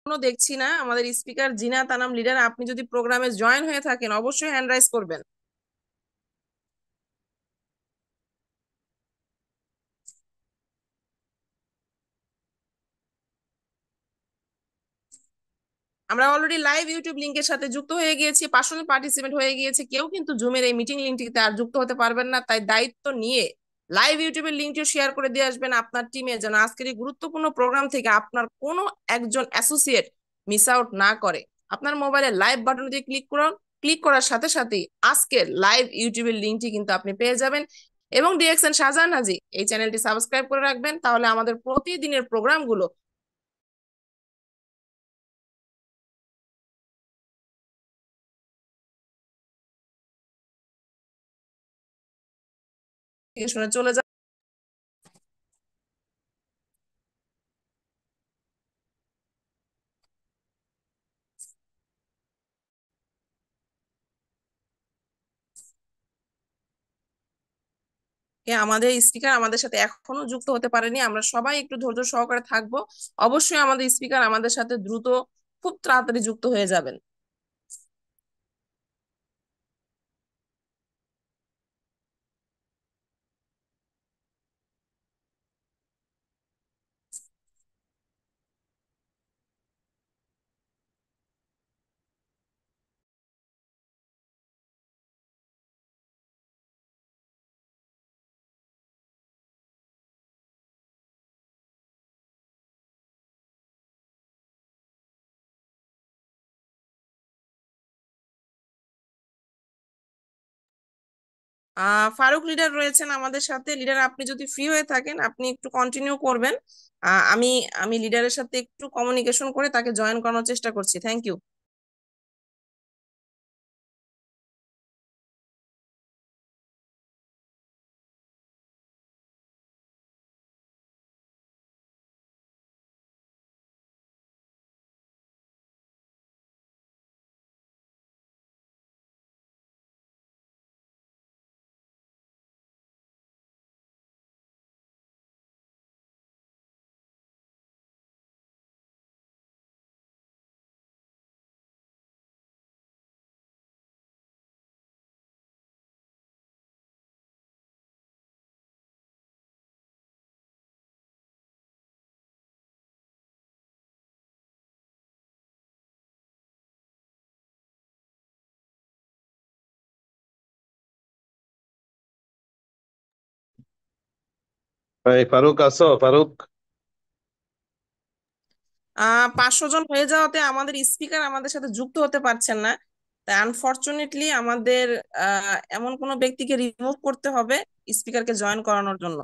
এখনো দেখছি না আমাদের স্পিকার জিনা তানাম লিডার। আপনি যদি প্রোগ্রামে জয়েন হয়ে থাকেন অবশ্যই হ্যান্ড রাইজ করবেন। আমরা অলরেডি লাইভ ইউটিউব লিংকের সাথে যুক্ত হয়ে গিয়েছি, পার্সোনাল পার্টিসিপেন্ট হয়ে গিয়েছে। কেউ কিন্তু জুমের এই মিটিং লিঙ্কটিতে আর যুক্ত হতে পারবেন না, তাই দায়িত্ব নিয়ে লাইভ ইউটিউবের লিঙ্কটিও শেয়ার করে দিয়ে আসবেন আপনার টিমে, যেন আজকের এই গুরুত্বপূর্ণ প্রোগ্রাম থেকে আপনার কোনো একজন অ্যাসোসিয়েট মিস আউট না করে। আপনার মোবাইলে লাইভ বাটন দিয়ে ক্লিক করুন, ক্লিক করার সাথে সাথেই আজকের লাইভ ইউটিউবের লিঙ্কটি কিন্তু আপনি পেয়ে যাবেন। এবং ডিএক্সএন শাহজাহান হাজি এই চ্যানেলটি সাবস্ক্রাইব করে রাখবেন, তাহলে আমাদের প্রতিদিনের প্রোগ্রামগুলো শুনে চলে যাবে। আমাদের স্পিকার আমাদের সাথে এখনো যুক্ত হতে পারেনি, আমরা সবাই একটু ধৈর্য সহকারে থাকবো। অবশ্যই আমাদের স্পিকার আমাদের সাথে দ্রুত খুব তাড়াতাড়ি যুক্ত হয়ে যাবেন। ফারুক লিডার রয়েছেন আমাদের সাথে। লিডার আপনি যদি ফ্রি হয়ে থাকেন আপনি একটু কন্টিনিউ করবেন। আমি আমি লিডারের সাথে একটু কমিউনিকেশন করে তাকে জয়েন করানোর চেষ্টা করছি। Thank you. এই ফারুক, আছো ফারুক? 500 জন হয়ে যাওয়াতে আমাদের স্পিকার আমাদের সাথে যুক্ত হতে পারছেন না, তাই আনফরচুনেটলি আমাদের এমন কোনো ব্যক্তিকে রিমুভ করতে হবে স্পিকারকে জয়েন করানোর জন্য।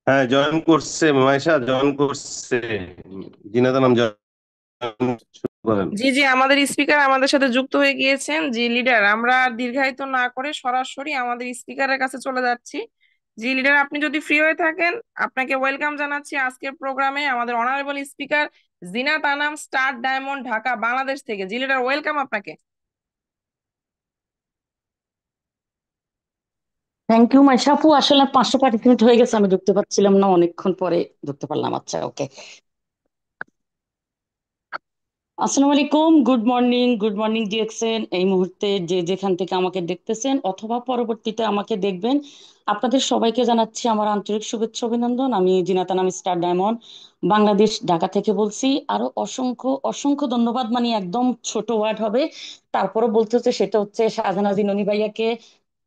হ্যাঁ, জয়েন করছে, মাইশা জয়েন করছে। জিনাদা নাম জয়েন করেন। জি জি, আমাদের স্পিকার আমাদের সাথে যুক্ত হয়ে গিয়েছেন। জি লিডার, আমরা আর দীর্ঘায়িত না করে সরাসরি আমাদের স্পিকারের কাছে চলে যাচ্ছি। জি লিডার, আপনি যদি ফ্রি হয়ে থাকেন আপনাকে ওয়েলকাম জানাচ্ছি আজকের প্রোগ্রামে আমাদের honourable speaker Zinat Anam, star diamond Dhaka Bangladesh থেকে। জি লিডার, ওয়েলকাম আপনাকে। থ্যাংক ইউ মাইশাপু। আসলে 500 পার্টিসিপেন্ট হয়ে গেছে, আমি ঢুকতে পারছিলাম না, অনেকক্ষণ পরে ঢুকতে পারলাম। আচ্ছা, ওকে। আসসালামু আলাইকুম, good morning, good morning DXN. এই মুহূর্তে যে যেখান থেকে আমাকে দেখতেছেন অথবা পরবর্তীতে আমাকে দেখবেন, আপনাদের সবাইকে জানাচ্ছি আমার আন্তরিক শুভেচ্ছা অভিনন্দন। আমি জিনাতা নাম, স্টার ডায়মন্ড, বাংলাদেশ, ঢাকা থেকে বলছি। আরো অসংখ্য অসংখ্য ধন্যবাদ, মানে একদম ছোট ওয়ার্ড হবে, তারপরও বলতে হচ্ছে, সেটা হচ্ছে শাহজাহান ননী ভাইয়াকে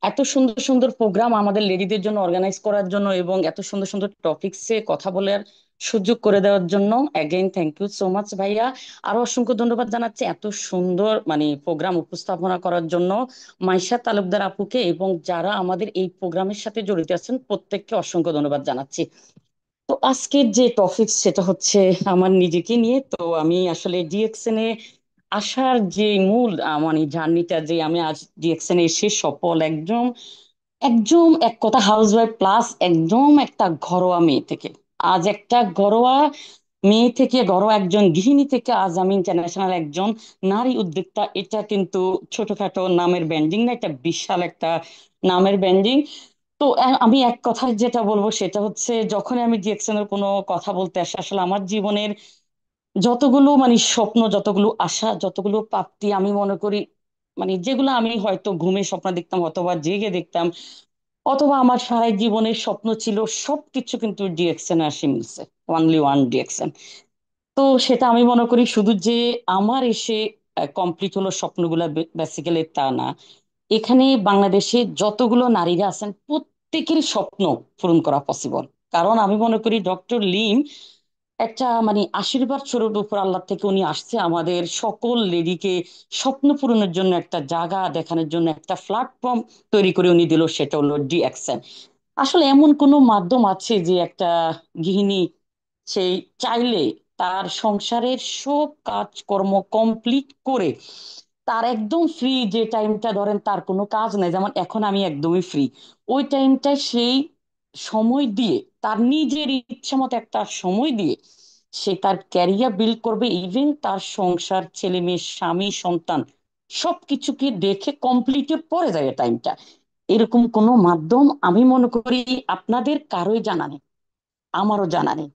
এত সুন্দর সুন্দর প্রোগ্রাম আমাদের লেডিদের জন্য অর্গানাইজ করার জন্য এবং এত সুন্দর সুন্দর টপিকসে কথা বলার সুযোগ করে দেওয়ার জন্য again thank you so much ভাইয়া। আরো অসংখ্য ধন্যবাদ জানাচ্ছি এত সুন্দর মানে প্রোগ্রাম উপস্থাপনা করার জন্য মাইশা তালুকদার আপুকে, এবং যারা আমাদের এই প্রোগ্রামের সাথে জড়িত আছেন প্রত্যেককে অসংখ্য ধন্যবাদ জানাচ্ছি। তো আজকের যে টপিক সেটা হচ্ছে আমার নিজেকে নিয়ে। তো আমি আসলে ডিএক্সএন এ আসার যে মূল মানে জার্নিটা, যে আমি আজ ডিএক্সএন এ এসে সফল একদম একদম এক কথা হাউসওয়াইফ প্লাস একদম একটা ঘরোয়া মেয়ে থেকে, আজ একটা ঘরোয়া মেয়ে থেকে, ঘরোয়া একজন গৃহিণী থেকে আজ আমি ইন্টারন্যাশনাল একজন নারী উদ্যোক্তা, এটা কিন্তু ছোটখাটো নামের ব্যান্ডিং না, এটা বিশাল একটা নামের ব্যান্ডিং। তো আমি এক কথায় যেটা বলবো সেটা হচ্ছে, যখন আমি ডিএক্সএন এর কোনো কথা বলতে আসি, আসলে আমার জীবনের যতগুলো মানে স্বপ্ন, যতগুলো আশা, যতগুলো প্রাপ্তি আমি মনে করি, মানে যেগুলো আমি হয়তো ঘুমে স্বপ্ন দেখতাম অথবা জেগে দেখতাম, অথবা আমার সারা জীবনের স্বপ্ন ছিল, সবকিছু কিন্তু ডিএক্সএন আসে মিলছে, অনলি ওয়ান ডিএক্সএন। তো সেটা আমি মনে করি শুধু যে আমার এসে কমপ্লিট হলো স্বপ্নগুলা, বেসিক্যালি তা না, এখানে বাংলাদেশে যতগুলো নারীরা আছেন প্রত্যেকেরই স্বপ্ন পূরণ করা পসিবল। কারণ আমি মনে করি ডক্টর লিম একটা মানে আশীর্বাদ স্বরূপ উপর আল্লাহ থেকে উনি আসছে আমাদের সকল লেডিকে স্বপ্ন পূরণের জন্য একটা জায়গা দেখানোর জন্য একটা প্ল্যাটফর্ম তৈরি করে উনি দিল, সেটা হলো ডিএক্সএন। আসলে এমন কোনো মাধ্যম আছে যে একটা গৃহিণী সেই চাইলে তার সংসারের সব কাজকর্ম কমপ্লিট করে তার একদম ফ্রি যে টাইমটা, ধরেন তার কোনো কাজ নাই, যেমন এখন আমি একদমই ফ্রি, ওই টাইমটা সেই সময় দিয়ে তার নিজের ইচ্ছা মতো একটা সময় দিয়ে সে তার ক্যারিয়ার বিল্ড করবে, ইভেন তার সংসার, ছেলে মেয়ে, স্বামী, সন্তান সবকিছুকে দেখে কমপ্লিটের পরে যায় টাইমটা। এরকম কোনো মাধ্যম আমি মনে করি আপনাদের কারোই জানা নেই, আমারও জানা নেই,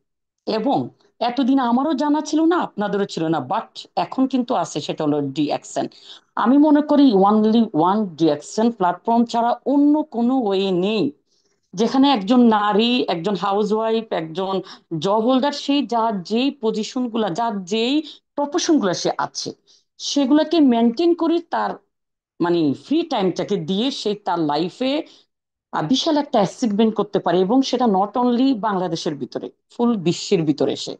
এবং এতদিন আমারও জানা ছিল না, আপনাদেরও ছিল না, বাট এখন কিন্তু আছে, সেটা হলো ডিএক্সএন। আমি মনে করি ওয়ানলি ওয়ান ডিএক্সএন প্ল্যাটফর্ম ছাড়া অন্য কোনো ওয়ে নেই, যেখানে একজন নারী, একজন হাউসওয়াইফ, একজন জব হোল্ডার, সেই যার যেই পজিশন গুলা, যার যেই প্রফেশন গুলা সে আছে, সেগুলাকে মেনটেন করে তার মানে ফ্রি টাইমটাকে দিয়ে সে তার লাইফে বিশাল একটা অ্যাচিভমেন্ট করতে পারে, এবং সেটা নট অনলি বাংলাদেশের ভিতরে, ফুল বিশ্বের ভিতরে সে।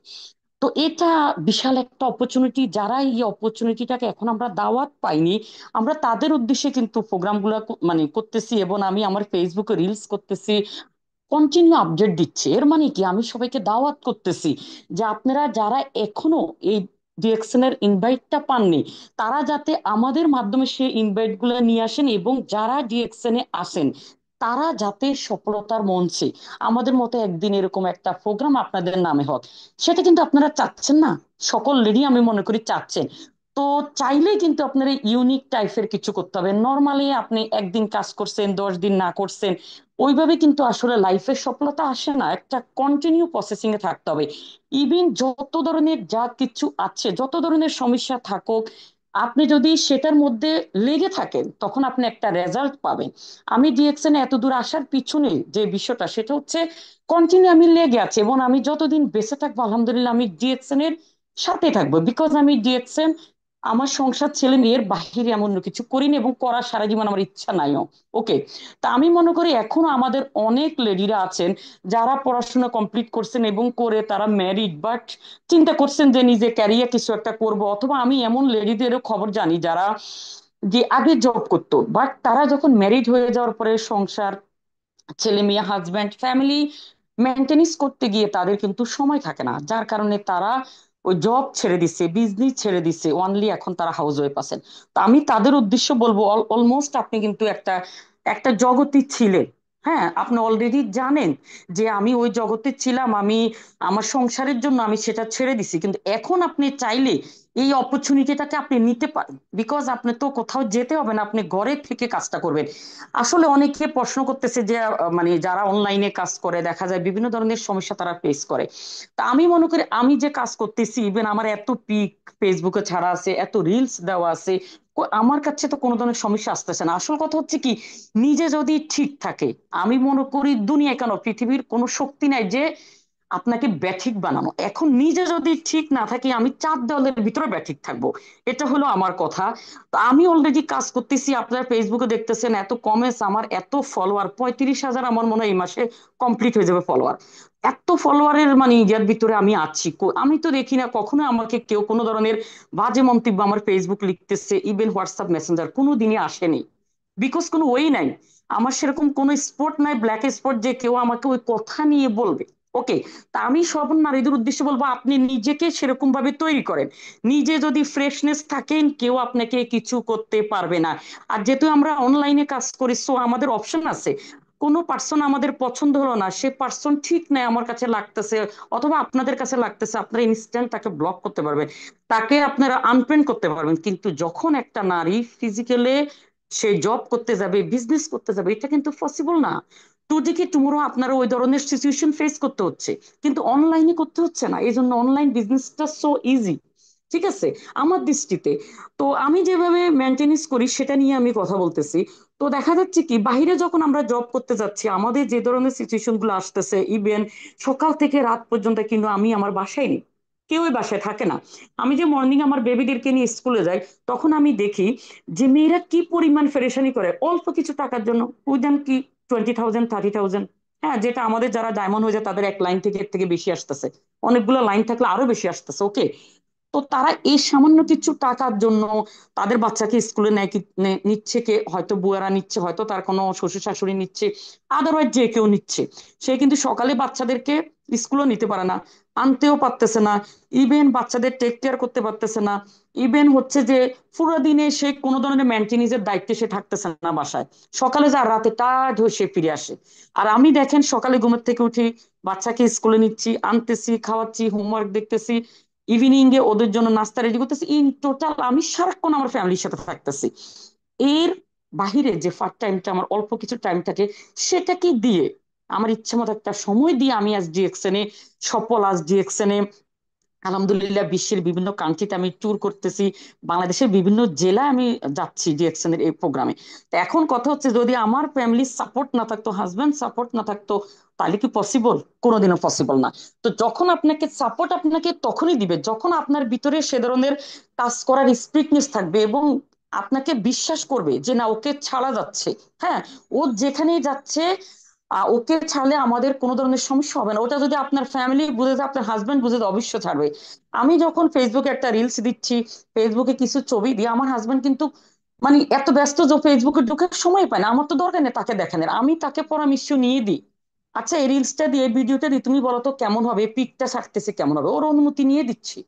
তো এটা বিশাল একটা অপরচুনিটি, যারা এই অপরচুনিটিটাকে এখন আমরা দাওয়াত পাইনি, আমরা তাদের উদ্দেশ্যে কিন্তু প্রোগ্রামগুলো মানে করতেছি, এবং আমি আমার ফেসবুকে রিলস করতেছি, কন্টিনিউ আপডেট দিচ্ছে। এর মানে কি, আমি সবাইকে দাওয়াত করতেছি যে আপনারা যারা এখনো এই ডিএক্সএন এর ইনভাইটটা পাননি, তারা যাতে আমাদের মাধ্যমে সেই ইনভাইট গুলো নিয়ে আসেন, এবং যারা ডিএক্সএন এ আসেন তারা যাতে সফলতার মঞ্চে আমাদের মতো একদিন এরকম একটা প্রোগ্রাম আপনাদের নামে হোক। সেটা কিন্তু আপনারা চাচ্ছেন না, সকল লেডি আমি মনে করি চাচ্ছেন। তো চাইলেই কিন্তু আপনার ইউনিক টাইপের কিছু করতে হবে, নর্মালি আপনি একদিন কাজ করছেন 10 দিন না করছেন, ওইভাবে কিন্তু আসলে লাইফের সফলতা আসে না, একটা কন্টিনিউ প্রসেসিং এ থাকতে হবে। ইভেন যত ধরনের যা কিছু আছে, যত ধরনের সমস্যা থাকুক, আপনি যদি সেটার মধ্যে লেগে থাকেন তখন আপনি একটা রেজাল্ট পাবেন। আমি ডিএক্সএন এত দূর আসার পিছনে যে বিষয়টা সেটা হচ্ছে কন্টিনিউ আমি লেগে আছি, এবং আমি যতদিন বেঁচে থাকবো আলহামদুলিল্লাহ আমি ডিএক্সএন এর সাথে থাকবো, বিকজ আমি ডিএক্সএন আমার সংসার, ছেলে মেয়ের বাহিরে এমন কিছু করিনি, এবং করার সারা জীবন আমার ইচ্ছা নাইও। ওকে। তা আমি মনে করি এখনো আমাদের অনেক লেডিরা আছেন যারা পড়াশোনা কমপ্লিট করছেন এবং করে তারা ম্যারিড, বাট চিন্তা করছেন যে নিজে ক্যারিয়ার কিছু একটা করব, অথবা আমি এমন লেডিদেরও খবর জানি যারা যে আগে জব করতো, বাট তারা যখন ম্যারিড হয়ে যাওয়ার পরে সংসার, ছেলে মেয়ে, হাজব্যান্ড, ফ্যামিলি মেনটেনেন্স করতে গিয়ে তাদের কিন্তু সময় থাকে না, যার কারণে তারা ওই জব ছেড়ে দিচ্ছে, বিজনেস ছেড়ে দিচ্ছে, অনলি এখন তারা হাউস ওয়াইফ আছেন। তো আমি তাদের উদ্দেশ্য বলবো, অলমোস্ট আপনি কিন্তু একটা একটা জগতে ছিলেন, হ্যাঁ আপনি অলরেডি জানেন যে আমি ওই জগতে ছিলাম, আমি আমার সংসারের জন্য আমি সেটা ছেড়ে দিছি, কিন্তু এখন আপনি চাইলে এই অপরচুনিটিটাকে আপনি নিতে পারেন, বিকজ আপনি তো কোথাও যেতে হবে না, আপনি ঘরে থেকে কাজটা করবেন। আসলে অনেকে প্রশ্ন করতেছে যে মানে যারা অনলাইনে কাজ করে দেখা যায় বিভিন্ন ধরনের সমস্যা তারা ফেস করে। তা আমি মনে করি আমি যে কাজ করতেছি, ইভেন আমার এত পিক ফেসবুকে ছাড়া আছে, এত রিলস দেওয়া আছে, আমার কাছে তো কোনো ধরনের সমস্যা আসতেছে না। আসল কথা হচ্ছে কি, নিজে যদি ঠিক থাকে, আমি মনে করি দুনিয়া কেন পৃথিবীর কোনো শক্তি নাই যে আপনাকে ব্যাঠিক বানানো। এখন নিজে যদি ঠিক না থাকি, আমি 4 দেওয়ালের ভিতরে ব্যাঠিক থাকবো, এটা হলো আমার কথা। তো আমি অলরেডি কাজ করতেছি, আপনারা ফেসবুকে দেখতেছেন এত কমেন্টস, আমার এত ফলোয়ার 35,000, আমার মনে হয় এই মাসে কমপ্লিট হয়ে যাবে ফলোয়ার। এত ফলোয়ারের মানে ইয়ার ভিতরে আমি আছি, আমি তো দেখি না কখনো আমাকে কেউ কোনো ধরনের বাজে মন্তব্য আমার ফেসবুক লিখতেছে, ইভেন হোয়াটসঅ্যাপ মেসেঞ্জার কোনো দিনই আসেনি। বিকজ কোনো ওই নাই, আমার সেরকম কোনো স্পট নাই, ব্ল্যাক স্পট যে কেউ আমাকে ওই কথা নিয়ে বলবে। ওকে, তা আমি সব নারীদের উদ্দেশ্যে বলবো, আপনি নিজেকে সেরকম ভাবে তৈরি করেন। নিজে যদি ফ্রেশনেস থাকেন, কেউ আপনাকে কিছু করতে পারবে না। আর যেহেতু আমরা অনলাইনে কাজ করি, সো আমাদের অপশন আছে। কোনো পার্সন আমাদের পছন্দ হলো না, সে পার্সন ঠিক নাই আমার কাছে লাগতেছে, অথবা আপনাদের কাছে লাগতেছে, আপনারা ইনস্ট্যান্ট তাকে ব্লক করতে পারবেন, তাকে আপনারা আনফ্রেন্ড করতে পারবেন। কিন্তু যখন একটা নারী ফিজিক্যালি সে জব করতে যাবে, বিজনেস করতে যাবে, এটা কিন্তু পসিবল না। টুডে কি টুমোরো আপনারা ওই ধরনের সিচুয়েশন ফেস করতে হচ্ছে, কিন্তু অনলাইনে করতে হচ্ছে না, এই জন্য অনলাইন বিজনেসটা সো ইজি। ঠিক আছে, আমার দৃষ্টিতে। তো আমি যেভাবে মেনটেনেন্স করি সেটা নিয়ে আমি কথা বলতেছি। তো দেখা যাচ্ছে কি, বাইরে যখন আমরা জব করতে যাচ্ছি, আমাদের যে ধরনের সিচুয়েশন গুলো আসতেছে, ইভেন সকাল থেকে রাত পর্যন্ত কিন্তু আমি আমার বাসায় নেই, কেউই বাসায় থাকে না। আমি যে মর্নিং আমার বেবিদেরকে নিয়ে স্কুলে যাই, তখন আমি দেখি যে মেয়েরা কি পরিমাণ ফেরেশানি করে অল্প কিছু টাকার জন্য। উইদান কি 20,000, 30,000। হ্যাঁ, যেটা আমাদের যারা ডায়মন্ড হয়ে যায় তাদের এক লাইন থেকে এর থেকে বেশি আসতেছে, অনেকগুলো লাইন থাকলে আরো বেশি আসতেছে। ওকে, তো তারা এই সামান্য কিছু টাকার জন্য তাদের বাচ্চাকে স্কুলে নেয়, নিচ্ছে কে, হয়তো বুয়ারা নিচ্ছে, হয়তো তার কোনো শ্বশুর শাশুড়ি নিচ্ছে, আদারওয়াইজ যে কেউ নিচ্ছে। সে কিন্তু সকালে বাচ্চাদেরকে স্কুলও নিতে পারে না, আনতেও পারতেছে না, ইভেন বাচ্চাদের টেক কেয়ার করতে পারতেছে না, ইভেন হচ্ছে যে পুরো দিনে সে কোনো ধরনের মেনটেনেন্সের দায়িত্বে সে থাকতেছে না বাসায়। সকালে যা, রাতে টায়ার্ড হয়ে সে ফিরে আসে। আর আমি দেখেন সকালে ঘুমের থেকে উঠি, বাচ্চাকে স্কুলে নিচ্ছি, আনতেছি, খাওয়াচ্ছি, হোমওয়ার্ক দেখতেছি, ইভিনিং এ ওদের জন্য নাস্তা রেডি করতেছি, ইন টোটাল আমি সারাক্ষণ আমার ফ্যামিলির সাথে থাকতেছি। এর বাহিরে যে ফার্স্ট টাইমটা আমার অল্প কিছু টাইম থাকে, সেটাকে দিয়ে আমার ইচ্ছে মতো একটা সময় দিয়ে আমি আজ ডিএক্সএন এ সফল, আজ ডিএক্সএন এ আলহামদুলিল্লাহ বিশ্বের বিভিন্ন কান্ট্রিতে আমি ট্যুর করতেছি, বাংলাদেশের বিভিন্ন জেলায় আমি যাচ্ছি ডিএক্সএন এর এই প্রোগ্রামে। তো এখন কথা হচ্ছে, যদি আমার ফ্যামিলির সাপোর্ট না থাকতো, হাজব্যান্ড সাপোর্ট না থাকতো, তাহলে কি পসিবল? কোনোদিনও পসিবল না। তো যখন আপনাকে সাপোর্ট আপনাকে তখনই দিবে যখন আপনার ভিতরে সে ধরনের কাজ করার স্পিরিটনেস থাকবে, এবং আপনাকে বিশ্বাস করবে যে না, ওকে ছাড়া যাচ্ছে। হ্যাঁ, ও যেখানেই যাচ্ছে, ওকে ছাড়লে আমাদের কোনো ধরনের সমস্যা হবে না। ওটা যদি আপনার ফ্যামিলি বুঝে যায়, আপনার হাজবেন্ড বুঝে যায়, অবশ্যই ছাড়বে। আমি যখন ফেসবুকে একটা রিলস দিচ্ছি, ফেসবুকে কিছু ছবি দিই, আমার হাজবেন্ড কিন্তু মানে এত ব্যস্ত যে ফেসবুকে ঢোকার সময় পায় না। আমার তো দরকার নেই তাকে দেখানোর, আমি তাকে পরামর্শ নিয়ে দিই, আচ্ছা এই রিলসটা দিয়ে, এই ভিডিওটা দিয়ে তুমি বলো তো কেমন হবে, পিকটা ছাড়তেছে কেমন হবে, ওর অনুমতি নিয়ে দিচ্ছি।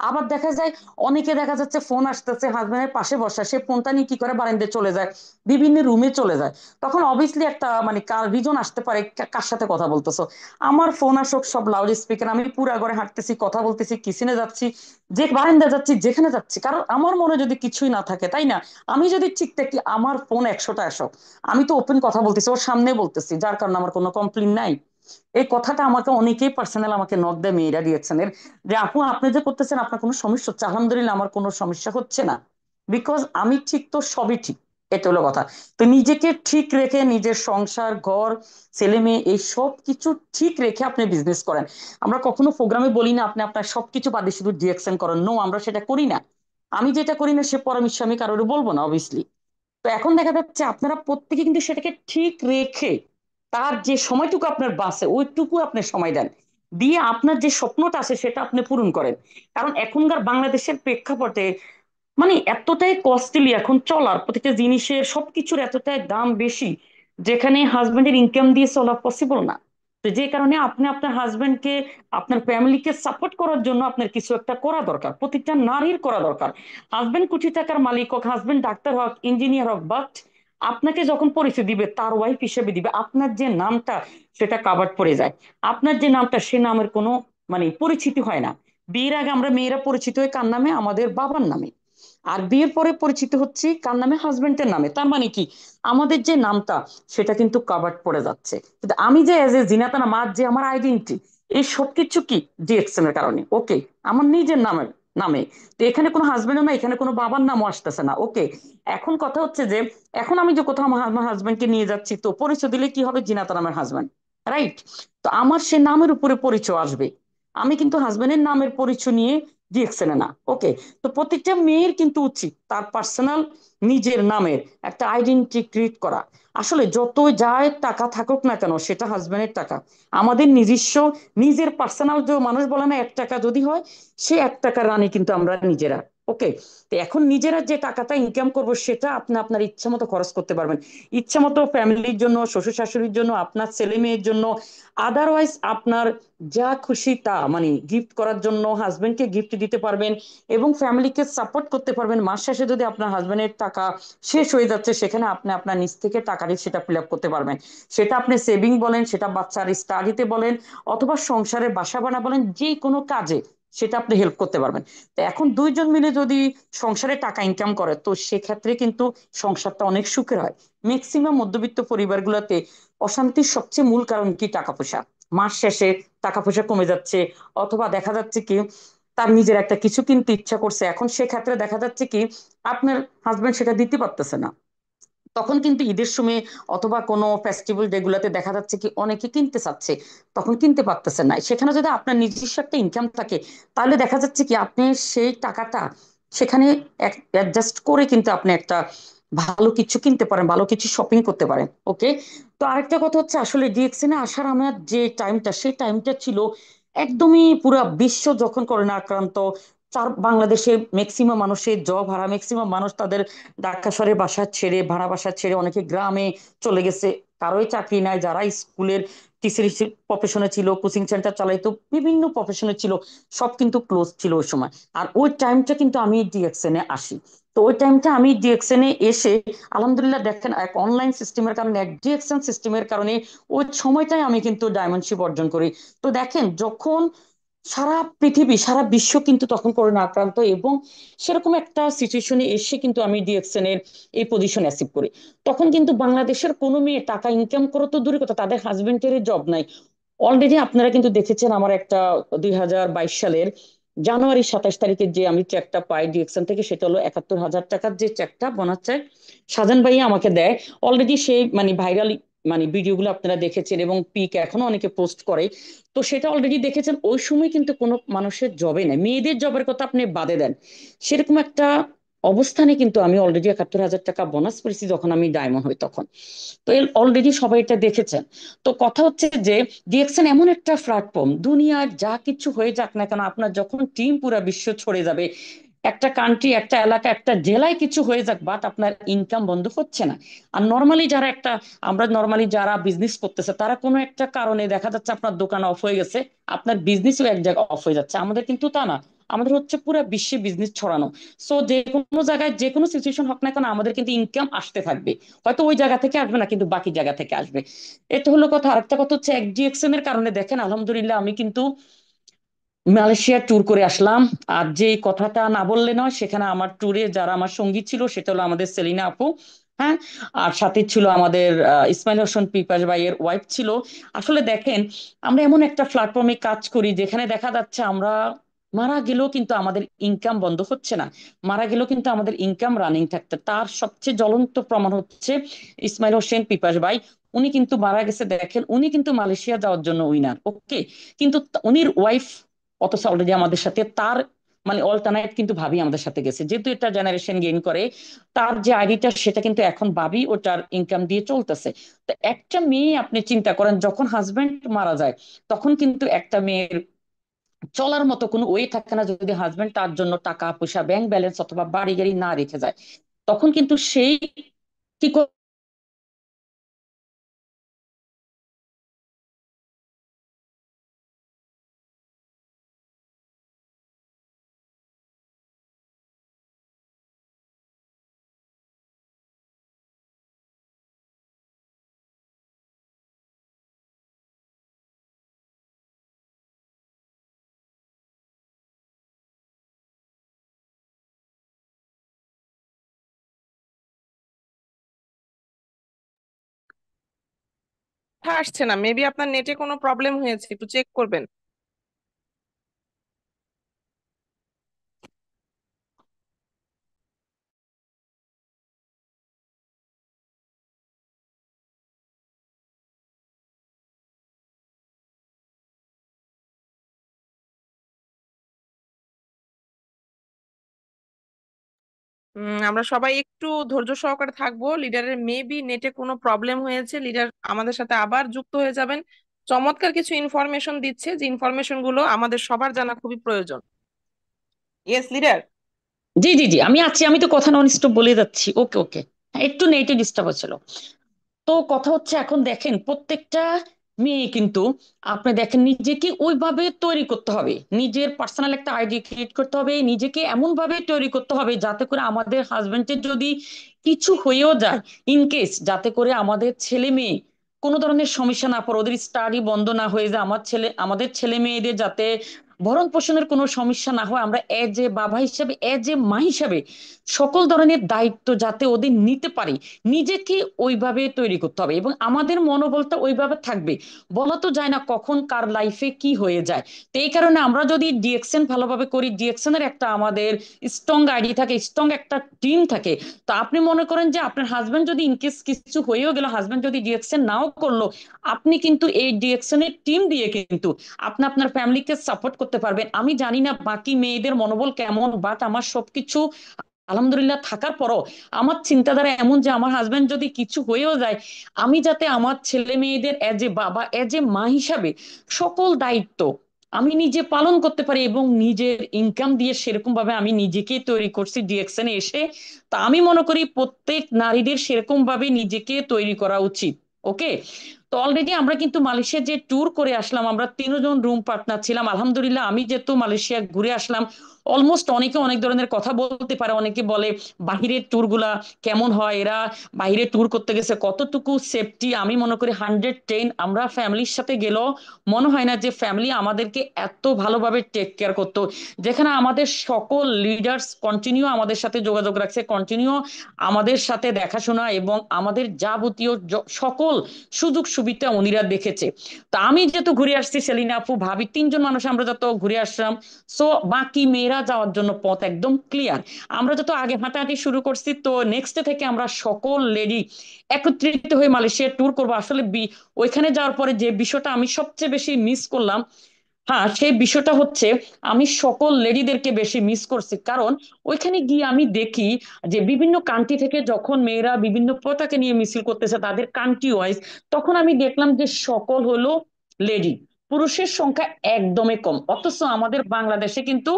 আবার দেখা যায় অনেকে দেখা যাচ্ছে ফোন আসতেছে হাজবেন্ডের পাশে বসা, সে ফোনটা নিয়ে কি করে বারান্দায় চলে যায়, বিভিন্ন রুমে চলে যায়। তখন অবভিয়াসলি একটা মানে রিজন আসতে পারে, কার সাথে কথা বলতেছো। আমার ফোন আসুক, সব লাউড স্পিকার, আমি পুরা ঘরে হাঁটতেছি, কথা বলতেছি, কিচেনে যাচ্ছি, যে বারান্দায় যাচ্ছি, যেখানে যাচ্ছি, কারণ আমার মনে যদি কিছুই না থাকে, তাই না? আমি যদি ঠিক থাকি, আমার ফোন 100টা 100, আমি তো ওপেন কথা বলতেছি, ওর সামনে বলতেছি, যার কারণে আমার কোনো কমপ্লেন নাই। এই কথাটা আমাকে অনেকেই পার্সোনাল আমাকে নক দেয়, মেয়েরা দিয়েছেন এর, যে আপু আপনি যে করতেছেন আপনার কোনো সমস্যা হচ্ছে? আলহামদুলিল্লাহ আমার কোনো সমস্যা হচ্ছে না, বিকজ আমি ঠিক তো সবই ঠিক। এটা হলো কথা। তো নিজেকে ঠিক রেখে, নিজের সংসার, ঘর, ছেলে মেয়ে, এই সব কিছু ঠিক রেখে আপনি বিজনেস করেন। আমরা কখনো প্রোগ্রামে বলি না আপনি আপনার সবকিছু বাদে শুধু ডিরেকশন করেন, নো, আমরা সেটা করি না। আমি যেটা করি না সে পরামর্শ আমি কারোর বলবো না, অবভিয়াসলি। তো এখন দেখা যাচ্ছে আপনারা প্রত্যেকে কিন্তু সেটাকে ঠিক রেখে, তার যে সময়টুকু আপনার বাসে ওইটুকু আপনি সময় দেন, দিয়ে আপনার যে স্বপ্নটা আছে সেটা আপনি পূরণ করেন। কারণ এখনকার বাংলাদেশের প্রেক্ষাপটে মানে এতটাই কস্টলি এখন চলার, প্রত্যেকটা জিনিসের সবকিছুর এতটাই দাম বেশি, যেখানে হাজবেন্ডের ইনকাম দিয়ে চলা পসিবল না। তো যে কারণে আপনি আপনার হাজবেন্ডকে, আপনার ফ্যামিলিকে সাপোর্ট করার জন্য আপনার কিছু একটা করা দরকার, প্রত্যেকটা নারীর করা দরকার। হাজবেন্ড কোটি টাকার মালিক হোক, হাজবেন্ড ডাক্তার হোক, ইঞ্জিনিয়ার হোক, বাট আপনাকে যখন পরিচয় দিবে তার ওয়াইফ হিসেবে দিবে, আপনার যে নামটা সেটা কাভার্ড পড়ে যায়। আপনার যে নামটা, সে নামের কোনো মানে পরিচিতি হয় না। বিয়ের আগে আমরা মেয়েরা পরিচিত হই কার নামে? আমাদের বাবার নামে। আর বিয়ের পরে পরিচিত হচ্ছি কার নামে? হাজবেন্ডের নামে। তার মানে কি, আমাদের যে নামটা সেটা কিন্তু কাভার্ড পড়ে যাচ্ছে। কিন্তু আমি যে এজ এ জিনাতা নাম, যে আমার আইডেন্টি, এই সবকিছু কি ডিএক্সএন এর কারণে। ওকে, আমার নিজের নামের নামে। তো এখানে কোনো হাজবেন্ডও না, এখানে কোনো বাবার নামও আসতেছে না। ওকে, এখন কথা হচ্ছে যে এখন আমি যে কোথাও আমার হাজবেন্ডকে নিয়ে যাচ্ছি, তো পরিচয় দিলে কি হবে? জিনাতা নামের হাজবেন্ড, রাইট? তো আমার সে নামের উপরে পরিচয় আসবে। আমি কিন্তু হাজবেন্ডের নামের পরিচয় নিয়ে ডিএক্সএন এ না। ওকে। তো প্রত্যেকটা মেয়ের কিন্তু উচিত তার পার্সোনাল নিজের নামের একটা আইডেন্টিটি ক্রিয়েট করা। আসলে যত যায় টাকা থাকুক না কেন, সেটা হাজবেন্ডের টাকা, আমাদের নিজস্ব নিজের পার্সোনাল, যে মানুষ বলে না 1 টাকা যদি হয়, সে 1 টাকা রানী কিন্তু আমরা নিজেরা। ওকে। তো এখন নিজেরা যে টাকাটা ইনকাম করব, সেটা আপনি আপনার ইচ্ছা মতো খরচ করতে পারবেন, ইচ্ছা মতো ফ্যামিলির জন্য, শ্বশুর শাশুড়ির জন্য, আপনার ছেলে মেয়ের জন্য, আদারওয়াইজ আপনার যা খুশি তা মানে গিফট করার জন্য হাজবেন্ডকে গিফট দিতে পারবেন, এবং ফ্যামিলিকে সাপোর্ট করতে পারবেন। মাস শেষে যদি আপনার হাজবেন্ডের টাকা শেষ হয়ে যাচ্ছে, সেখানে আপনি আপনার নিজ থেকে টাকা দিয়ে সেটা ফিল আপ করতে পারবেন। সেটা আপনি সেভিং বলেন, সেটা বাচ্চার স্টাডিতে বলেন, অথবা সংসারের বাসা বানা বলেন, যে কোনো কাজে সেটা আপনি হেল্প করতে পারবেন। তো এখন দুইজন মিলে যদি সংসারে টাকা ইনকাম করে, তো সেক্ষেত্রে কিন্তু সংসারটা অনেক সুখের হয়। ম্যাক্সিমাম মধ্যবিত্ত পরিবারগুলোতে অশান্তির সবচেয়ে মূল কারণ কি? টাকা পয়সা। মাস শেষে টাকা পয়সা কমে যাচ্ছে, অথবা দেখা যাচ্ছে কি তার নিজের একটা কিছু কিনতে ইচ্ছা করছে, এখন সেক্ষেত্রে দেখা যাচ্ছে কি আপনার হাজবেন্ড সেটা দিতে পারতেছে না। তখন কিন্তু ঈদের সময় অথবা কোনো ফেস্টিভ্যাল ডে গুলাতে দেখা যাচ্ছে কি অনেকে কিনতে চাচ্ছে, তখন কিনতে পারতেছে না। সেখানে যদি আপনার নিজস্ব একটা ইনকাম থাকে, তাহলে দেখা যাচ্ছে কি আপনি সেই টাকাটা সেখানে অ্যাডজাস্ট করে কিন্তু আপনি একটা ভালো কিছু কিনতে পারেন, ভালো কিছু শপিং করতে পারেন। ওকে। তো আরেকটা কথা হচ্ছে, আসলে ডিএক্সএন এ আসার আমার যে টাইমটা, সেই টাইমটা ছিল একদমই পুরো বিশ্ব যখন করোনা আক্রান্ত, বাংলাদেশে ম্যাক্সিমাম মানুষের জব হারা, ম্যাক্সিমাম মানুষ তাদের ঢাকা শহরে বাসা ছেড়ে, ভাড়া বাসা ছেড়ে অনেকে গ্রামে চলে গেছে। কারোই চাকরি নাই, যারা স্কুলের টিচার প্রফেশনে ছিল, কোচিং সেন্টার চালাইতো, বিভিন্ন প্রফেশনে ছিল, সব কিন্তু ক্লোজ ছিল ওই সময়। আর ওই টাইমটা কিন্তু আমি ডিএক্সএন এ আসি। তো ওই টাইমটা আমি ডিএক্সএন এ এসে আলহামদুলিল্লাহ দেখেন, এক অনলাইন সিস্টেমের কারণে, এক ডিএক্সএন সিস্টেমের কারণে ওই সময়টাই আমি কিন্তু ডায়মন্ডশিপ অর্জন করি। তো দেখেন, যখন সারা পৃথিবী, সারা বিশ্ব কিন্তু তখন করোনা আক্রান্ত, এবং সেরকম একটা সিচুয়েশনে এসে কিন্তু আমি ডিএক্সএন এর এই পজিশন অ্যাচিভ করি। তখন কিন্তু বাংলাদেশের কোনো মেয়ে টাকা ইনকাম করো তো দূরের কথা, তাদের হাজবেন্ডের জব নাই। অলরেডি আপনারা কিন্তু দেখেছেন আমার একটা 2022 সালের জানুয়ারি 27 তারিখে যে আমি চেকটা পাই ডিএক্সএন থেকে, সেটা হলো 71,000 টাকার যে চেকটা, বোনাস চেক, সাজান ভাই আমাকে দেয়। অলরেডি সেই মানে ভাইরাল মানে ভিডিওগুলো আপনারা দেখেছেন, এবং পিক এখনো অনেকে পোস্ট করে। তো সেটা অলরেডি দেখেছেন। ওই সময় কিন্তু কোনো মানুষের জবে নেই, মেয়েদের জবের কথা আপনি বাদে দেন, সেরকম একটা অবস্থানে কিন্তু আমি অলরেডি 71,000 টাকা বোনাস পেয়েছি যখন আমি ডায়মন্ড হই তখন। তো অলরেডি সবাই এটা দেখেছেন। তো কথা হচ্ছে যে ডিএক্সএন এমন একটা প্ল্যাটফর্ম, দুনিয়ার যা কিছু হয়ে যাক না কেন, আপনার যখন টিম পুরা বিশ্ব ছড়ে যাবে, একটা কান্ট্রি, একটা এলাকা, একটা জেলায় কিছু হয়ে যাক, বাট আপনার ইনকাম বন্ধ হচ্ছে না। আর নর্মালি যারা একটা, আমরা নর্মালি যারা বিজনেস করতেছে, তারা কোনো একটা কারণে দেখা যাচ্ছে আপনার দোকান অফ হয়ে গেছে, আপনার বিজনেসও এক জায়গায় অফ হয়ে যাচ্ছে। আমাদের কিন্তু তা না, আমাদের হচ্ছে পুরো বিশ্বে বিজনেস ছড়ানো। সো যে কোনো জায়গায় যে কোনো সিচুয়েশন হোক না কেন, আমাদের কিন্তু ইনকাম আসতে থাকবে। হয়তো ওই জায়গা থেকে আসবে না, কিন্তু বাকি জায়গা থেকে আসবে। এটা হলো কথা। আরেকটা কথা হচ্ছে, একডিএক্সএন এর কারণে দেখেন আলহামদুলিল্লাহ আমি কিন্তু মালয়েশিয়া ট্যুর করে আসলাম। আর যে কথাটা না বললে নয়, সেখানে আমার ট্যুরে যারা আমার সঙ্গী ছিল, সেটা হলো আমাদের সেলিনা আপু। হ্যাঁ। আর সাথে ছিল আমাদের ইসমাইল হোসেন পিপাস ভাইয়ের ওয়াইফ ছিল। আসলে দেখেন, আমরা এমন একটা প্ল্যাটফর্মে কাজ করি যেখানে দেখা যাচ্ছে আমরা মারা গেলেও কিন্তু আমাদের ইনকাম বন্ধ হচ্ছে না, মারা গেলেও কিন্তু আমাদের ইনকাম রানিং থাকতে। তার সবচেয়ে জ্বলন্ত প্রমাণ হচ্ছে ইসমাইল হোসেন পিপাস ভাই। উনি কিন্তু মারা গেছে, দেখেন উনি কিন্তু মালয়েশিয়া যাওয়ার জন্য উইনার। ওকে। কিন্তু উনির ওয়াইফ, অথচ অলরেডি আমাদের সাথে তার মানে অল্টারনেট কিন্তু ভাবি আমাদের সাথে গেছে, যেহেতু এটা জেনারেশন গেইন করে, তার যে আইডিটা সেটা কিন্তু এখন ভাবি ওটার ইনকাম দিয়ে চলতেছে। তো একটা মেয়ে আপনি চিন্তা করেন, যখন হাজবেন্ড মারা যায়, তখন কিন্তু একটা মেয়ের চলার মতো কোনো ওয়ে থাকে না, যদি হাজবেন্ড তার জন্য টাকা পয়সা, ব্যাংক ব্যালেন্স অথবা বাড়ি গাড়ি না রেখে যায়। তখন কিন্তু সেই কি হ্যাঁ, আসছে না, মেবি আপনার নেটে কোনো প্রবলেম হয়েছে, একটু চেক করবেন। আমরা সবাই একটু ধৈর্য সহকারে থাকবো। লিডারের মেবি নেটে কোনো প্রবলেম হয়েছে, লিডার আমাদের সাথে আবার যুক্ত হয়ে যাবেন। চমৎকার কিছু ইনফরমেশন দিচ্ছে, যে ইনফরমেশন গুলো আমাদের সবার জানা খুবই প্রয়োজন। Yes leader. জি জি জি, আমি আছি, আমি তো কথা নন স্টপ বলে যাচ্ছি। ওকে ওকে। একটু নেটে ডিস্টার্ব হচ্ছিল। তো কথা হচ্ছে, এখন দেখেন প্রত্যেকটা মেয়ে কিন্তু, আপনি দেখেন নিজেকে ওইভাবে তৈরি করতে হবে, নিজের পার্সোনাল একটা আইডি ক্রিয়েট করতে হবে, নিজেকে এমন ভাবে তৈরি করতে হবে যাতে করে আমাদের হাজবেন্ডের যদি কিছু হয়েও যায়, ইন কেস, যাতে করে আমাদের ছেলে মেয়ে কোনো ধরনের সমস্যা না পড়ে, ওদের স্টাডি বন্ধ না হয়ে যায়, আমাদের ছেলে মেয়েদের যাতে ভরণ পোষণের কোনো সমস্যা না হয়, আমরা এজ এ বাবা হিসাবে, এজ এ মা হিসাবে সকল ধরনের দায়িত্ব যাতে ওদের নিতে পারি, নিজেকে ওইভাবে তৈরি করতে হবে এবং আমাদের মনোবলটা ওইভাবে থাকবে। বলা তো যায় না কখন কার লাইফে কি হয়ে যায়। তো এই কারণে আমরা যদি ডিএকশন ভালোভাবে করি, ডিএকশনের একটা আমাদের স্ট্রং আইডি থাকে, স্ট্রং একটা টিম থাকে। তো আপনি মনে করেন যে আপনার হাজবেন্ড যদি ইনকেস কিছু হয়েও গেল, হাজবেন্ড যদি ডিএকশন নাও করলো, আপনি কিন্তু এই ডিএকশনের টিম দিয়ে কিন্তু আপনি আপনার ফ্যামিলিকে সাপোর্ট করতে পারবেন। আমি জানি না বাকি মেয়েদের মনোবল কেমন, বাট আমার সবকিছু আলহামদুলিল্লাহ থাকার পরও আমার চিন্তাধারা এমন যে আমার হাজবেন্ড যদি কিছু হয়েও যায়, আমি যাতে আমার ছেলে মেয়েদের এজ এ বাবা, এজ এ মা হিসাবে সকল দায়িত্ব আমি নিজে পালন করতে পারি এবং নিজের ইনকাম দিয়ে সেরকম ভাবে আমি নিজেকে তৈরি করছি ডিএকশনে এসে। তা আমি মনে করি প্রত্যেক নারীদের সেরকম ভাবে নিজেকে তৈরি করা উচিত। ওকে। তো অলরেডি আমরা কিন্তু মালয়েশিয়া যে ট্যুর করে আসলাম, আমরা তিনজন রুম পার্টনার ছিলাম। আলহামদুলিল্লাহ, আমি যেহেতু মালয়েশিয়া ঘুরে আসলাম, অলমোস্ট অনেকে অনেক ধরনের কথা বলতে পারে। অনেকে বলে বাহিরের ট্যুর গুলা কেমন হয়, এরা বাইরে ট্যুর করতে গেছে কতটুকু সেফটি। আমি মনে করি 110। আমরা ফ্যামিলির সাথে গেলেও মনে হয় না যে ফ্যামিলি আমাদেরকে এত ভালোভাবে টেক কেয়ার করতো। যেখানে আমাদের সকল লিডার্স কন্টিনিউ আমাদের সাথে যোগাযোগ রাখছে, কন্টিনিউ আমাদের সাথে দেখাশোনা এবং আমাদের যাবতীয় সকল সুযোগ সুবিধা উনিরা দেখেছে। তা আমি যেহেতু ঘুরে আসছি, সেলিনা আপু, ভাবি, তিনজন মানুষ আমরা যত ঘুরে আসলাম, সো বাকি মেয়েরা যাওয়ার জন্য পথ একদম ক্লিয়ার। আমরা যত আগে হাঁটাহাঁটি শুরু করছি, তো নেক্সট ডে থেকে আমরা সকল লেডি একত্রিত হয়ে মালয়েশিয়া ট্যুর করবো। আসলে ওইখানে যাওয়ার পরে যে বিষয়টা আমি সবচেয়ে বেশি মিস করলাম, হ্যাঁ, সেই বিষয়টা হচ্ছে আমি সকল লেডিদেরকে বেশি মিস করছি। কারণ ওইখানে গিয়ে আমি দেখি যে বিভিন্ন কান্ট্রি থেকে যখন মেয়েরা বিভিন্ন পতাকা নিয়ে মিছিল করতেছে তাদের কান্ট্রি ওয়াইজ, তখন আমি দেখলাম যে সকল হলো লেডি, পুরুষের সংখ্যা একদমই কম। অথচ আমাদের বাংলাদেশে কিন্তু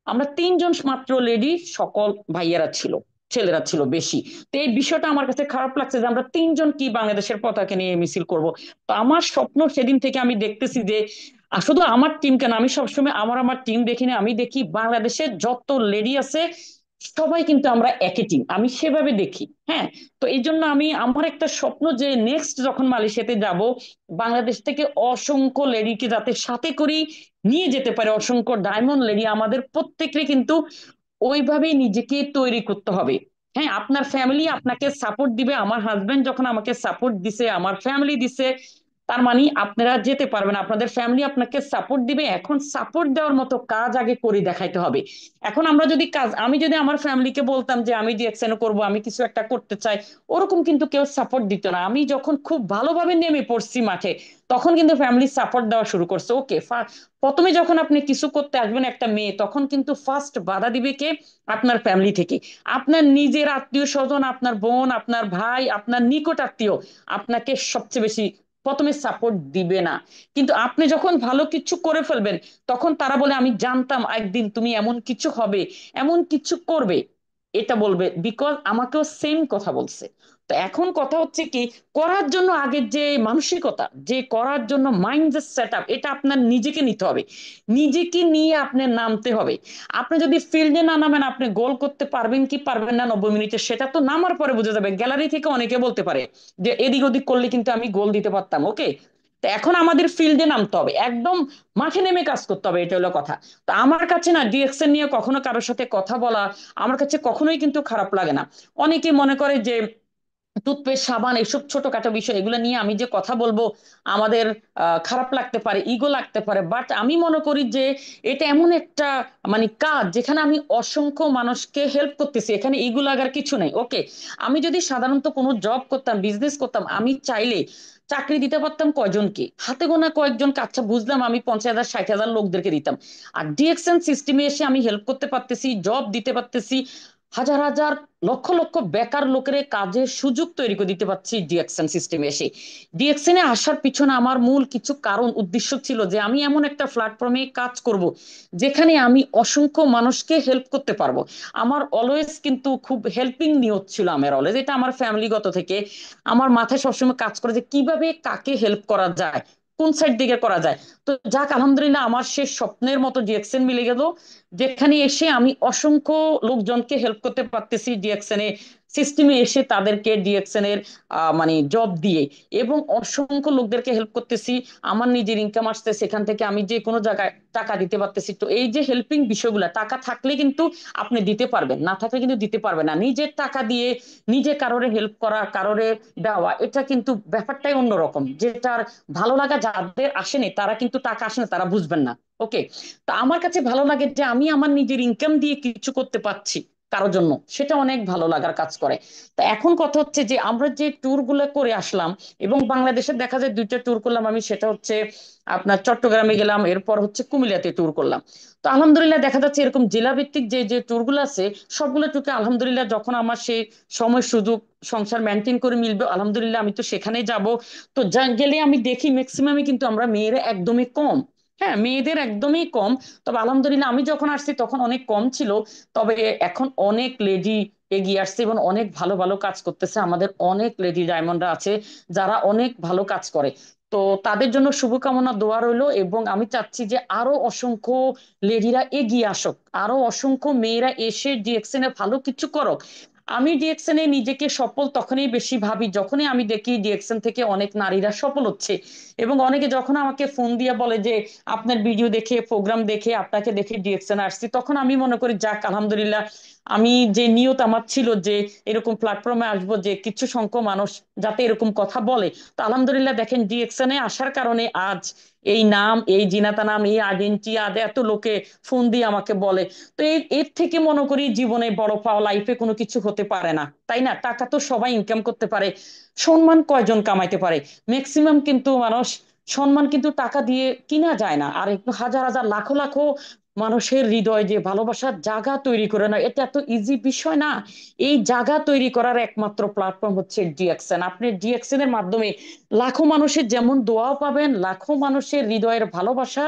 আমরা তিনজন মাত্র লেডি, সকল ভাইয়ারা ছিল, ছেলেরা ছিল বেশি। তো এই বিষয়টা আমার কাছে খারাপ লাগছে যে আমরা তিনজন কি বাংলাদেশের পতাকা নিয়ে মিছিল করব। তো আমার স্বপ্ন সেদিন থেকে আমি দেখতেছি যে শুধু আমার টিম কেন, আমি সবসময় আমার আমার টিম দেখি না, আমি দেখি বাংলাদেশের যত লেডি আছে সবাই কিন্তু আমরা একই টিম, আমি সেভাবে দেখি। হ্যাঁ। তো এই জন্য আমি, আমার একটা স্বপ্ন যে নেক্সট যখন মালয়েশিয়াতে যাব, বাংলাদেশ থেকে অসংখ্য লেডিকে যাতে সাথে করি নিয়ে যেতে পারে, অসংখ্য ডায়মন্ড লেডি। আমাদের প্রত্যেককে কিন্তু ওইভাবেই নিজেকে তৈরি করতে হবে। হ্যাঁ, আপনার ফ্যামিলি আপনাকে সাপোর্ট দিবে। আমার হাজবেন্ড যখন আমাকে সাপোর্ট দিছে, আমার ফ্যামিলি দিছে, তার মানে আপনারা যেতে পারবেন, আপনাদের ফ্যামিলি আপনাকে সাপোর্ট দিবে। এখন সাপোর্ট দেওয়ার মতো কাজ আগে করে দেখাইতে হবে। এখন আমরা যদি কাজ, আমি যদি আমার ফ্যামিলিকে বলতাম যে আমি ডিএকশন করব, আমি কিছু একটা করতে চাই, ওরকম কিন্তু কেউ সাপোর্ট দিত না। আমি যখন খুব ভালোভাবে নেমে পড়ছি মাঠে, তখন কিন্তু ফ্যামিলি সাপোর্ট দেওয়া শুরু করছে। ওকে, প্রথমে যখন আপনি কিছু করতে আসবেন একটা মেয়ে, তখন কিন্তু ফার্স্ট বাধা দিবে কে? আপনার ফ্যামিলি থেকে। আপনার নিজের আত্মীয় স্বজন, আপনার বোন, আপনার ভাই, আপনার নিকট আত্মীয় আপনাকে সবচেয়ে বেশি প্রথমে সাপোর্ট দিবে না। কিন্তু আপনি যখন ভালো কিছু করে ফেলবেন, তখন তারা বলে আমি জানতাম একদিন তুমি এমন কিছু হবে, এমন কিছু করবে, এটা বলবে। বিকজ আমাকেও সেম কথা বলছে। তো এখন কথা হচ্ছে কি, করার জন্য আগের যে মানসিকতা, যে করার জন্য মাইন্ড যে সেট আপ, এটা আপনার নিজেকে নিতে হবে, নিজেকে নিয়ে আপনি নামতে হবে। আপনি যদি ফিল্ডে না নামেন, আপনি গোল করতে পারবেন কি পারবেন না 90 মিনিটে, সেটা তো নামার পরে বোঝা যাবে। গ্যালারি থেকে অনেকে বলতে পারে যে এদিক ওদিক করলে কিন্তু আমি গোল দিতে পারতাম। ওকে। তো এখন আমাদের ফিল্ডে নামতে হবে, একদম মাঠে নেমে কাজ করতে হবে, এটা হলো কথা। তো আমার কাছে না ডিএকশন নিয়ে কখনো কারোর সাথে কথা বলা আমার কাছে কখনোই কিন্তু খারাপ লাগে না। অনেকে মনে করে যে টুথপেস্ট, সাবান, এসব ছোটখাটো বিষয়, এগুলো নিয়ে আমি যে কথা বলবো আমাদের খারাপ লাগতে পারে, ইগো লাগতে পারে। বাট আমি মনে করি যে এটা এমন একটা মানে কাজ যেখানে আমি অসংখ্য মানুষকে হেল্প করতেছি, এখানে ইগো লাগার কিছু নেই। ওকে। আমি যদি সাধারণত কোনো জব করতাম, বিজনেস করতাম, আমি চাইলে চাকরি দিতে পারতাম কয়জনকে, হাতে গোনা কয়েকজনকে। আচ্ছা বুঝলাম, আমি 50,000 60,000 লোকদেরকে দিতাম। আর ডিএকশন সিস্টেমে এসে আমি হেল্প করতে পারতেছি, জব দিতে পারতেছি হাজার হাজার লক্ষ লক্ষ বেকার লোকের কাজের সুযোগ তৈরি করে দিতে পারছি ডিএকশন সিস্টেমে এসে। ডিএকশনে আসার পিছনে আমার মূল কিছু কারণ উদ্দেশ্য ছিল যে আমি এমন একটা প্ল্যাটফর্মে কাজ করব যেখানে আমি অসংখ্য মানুষকে হেল্প করতে পারবো। আমার অলওয়েজ কিন্তু খুব হেল্পিং নিয়ত ছিল, আমার অলওয়েজ এটা আমার ফ্যামিলিগত থেকে আমার মাথায় সবসময় কাজ করে যে কিভাবে কাকে হেল্প করা যায়, কোন সাইড দিকে করা যায়। তো যাক আলহামদুলিল্লাহ আমার সে স্বপ্নের মতো ডিএকশন মিলে গেল, যেখানে এসে আমি অসংখ্য লোকজনকে হেল্প করতে পারতেছি ডিএকশনে সিস্টেমে এসে তাদেরকে ডিএকশন এর মানে জব দিয়ে, এবং অসংখ্য লোকদেরকে হেল্প করতেছি। আমার নিজের ইনকাম আসছে, সেখান থেকে আমি যে কোনো জায়গায় টাকা দিতে পারতেছি। তো এই যে হেল্পিং বিষয়গুলো, টাকা থাকলে কিন্তু আপনি দিতে পারবেন, না থাকলে কিন্তু দিতে পারবেন না। নিজের টাকা দিয়ে নিজে কারোরে হেল্প করা, কারোরে দেওয়া, এটা কিন্তু ব্যাপারটাই অন্যরকম, যেটার ভালো লাগা যাদের আসেনি তারা কিন্তু টাকা আসে না, তারা বুঝবেন না। ওকে, তা আমার কাছে ভালো লাগে যে আমি আমার নিজের ইনকাম দিয়ে কিছু করতে পারছি কারোর জন্য, সেটা অনেক ভালো লাগার কাজ করে। তা এখন কথা হচ্ছে যে আমরা যে ট্যুর গুলো করে আসলাম, এবং বাংলাদেশের দেখা যায় দুইটা ট্যুর করলাম আমি, সেটা হচ্ছে আপনার চট্টগ্রামে গেলাম, এরপর হচ্ছে কুমিল্লাতে ট্যুর করলাম। তো আলহামদুলিল্লাহ দেখা যাচ্ছে এরকম জেলা ভিত্তিক যে যে ট্যুর গুলো আছে সবগুলো ট্যুরকে আলহামদুলিল্লাহ যখন আমার সেই সময় সুযোগ সংসার মেনটেন করে মিলবে আলহামদুলিল্লাহ আমি তো সেখানেই যাব। তো যা গেলে আমি দেখি ম্যাক্সিমামই কিন্তু আমরা মেয়েরা একদমই কম। হ্যাঁ, মেয়েদের একদমই কম। তবে আলহামদুলিল্লাহ আমি যখন আসছি তখন অনেক কম ছিল। তবে এখন অনেক লেডি এগিয়ে আসছে এবং অনেক ভালো ভালো কাজ করতেছে। আমাদের অনেক লেডি ডায়মন্ডরা আছে যারা অনেক ভালো কাজ করে। তো তাদের জন্য শুভকামনা, দোয়া রইলো, এবং আমি চাচ্ছি যে আরো অসংখ্য লেডিরা এগিয়ে আসুক, আরো অসংখ্য মেয়েরা এসে ডিএকশনে ভালো কিছু করুক। আমি ডিএকশনে নিজেকে সফল তখনই বেশি ভাবি যখনই আমি দেখি ডিএকশন থেকে অনেক নারীরা সফল হচ্ছে। এবং অনেকে যখন আমাকে ফোন দিয়ে বলে যে আপনার ভিডিও দেখে, প্রোগ্রাম দেখে, আপনাকে দেখে ডিএকশন আসছি, তখন আমি মনে করি যাক আলহামদুলিল্লাহ, আমি যে নিয়ত আমার ছিল যে এরকম প্ল্যাটফর্মে আসবো যে কিছু সংখ্যক মানুষ যাতে এরকম কথা বলে, তো আলহামদুলিল্লাহ দেখেন ডিএকশনে আসার কারণে আজ এই নাম, এই জিনাতা নাম, এই আইডেন্টি আদে এত লোকে ফোন দিয়ে আমাকে বলে। তো এর থেকে মনে করি জীবনে বড় পাওয়া লাইফে কোনো কিছু হতে পারে না, তাই না? টাকা তো সবাই ইনকাম করতে পারে, সম্মান কয়জন কামাইতে পারে? ম্যাক্সিমাম কিন্তু মানুষ সম্মান কিন্তু টাকা দিয়ে কিনা যায় না। আর একটু হাজার হাজার লাখো লাখো মানুষের হৃদয় যে ভালোবাসার জায়গা তৈরি করে না, এটা এত ইজি বিষয় না। এই জায়গা তৈরি করার একমাত্র প্ল্যাটফর্ম হচ্ছে ডিএকশন। আপনি ডিএকশন এর মাধ্যমে লাখো মানুষের যেমন দোয়াও পাবেন, লাখো মানুষের হৃদয়ের ভালোবাসা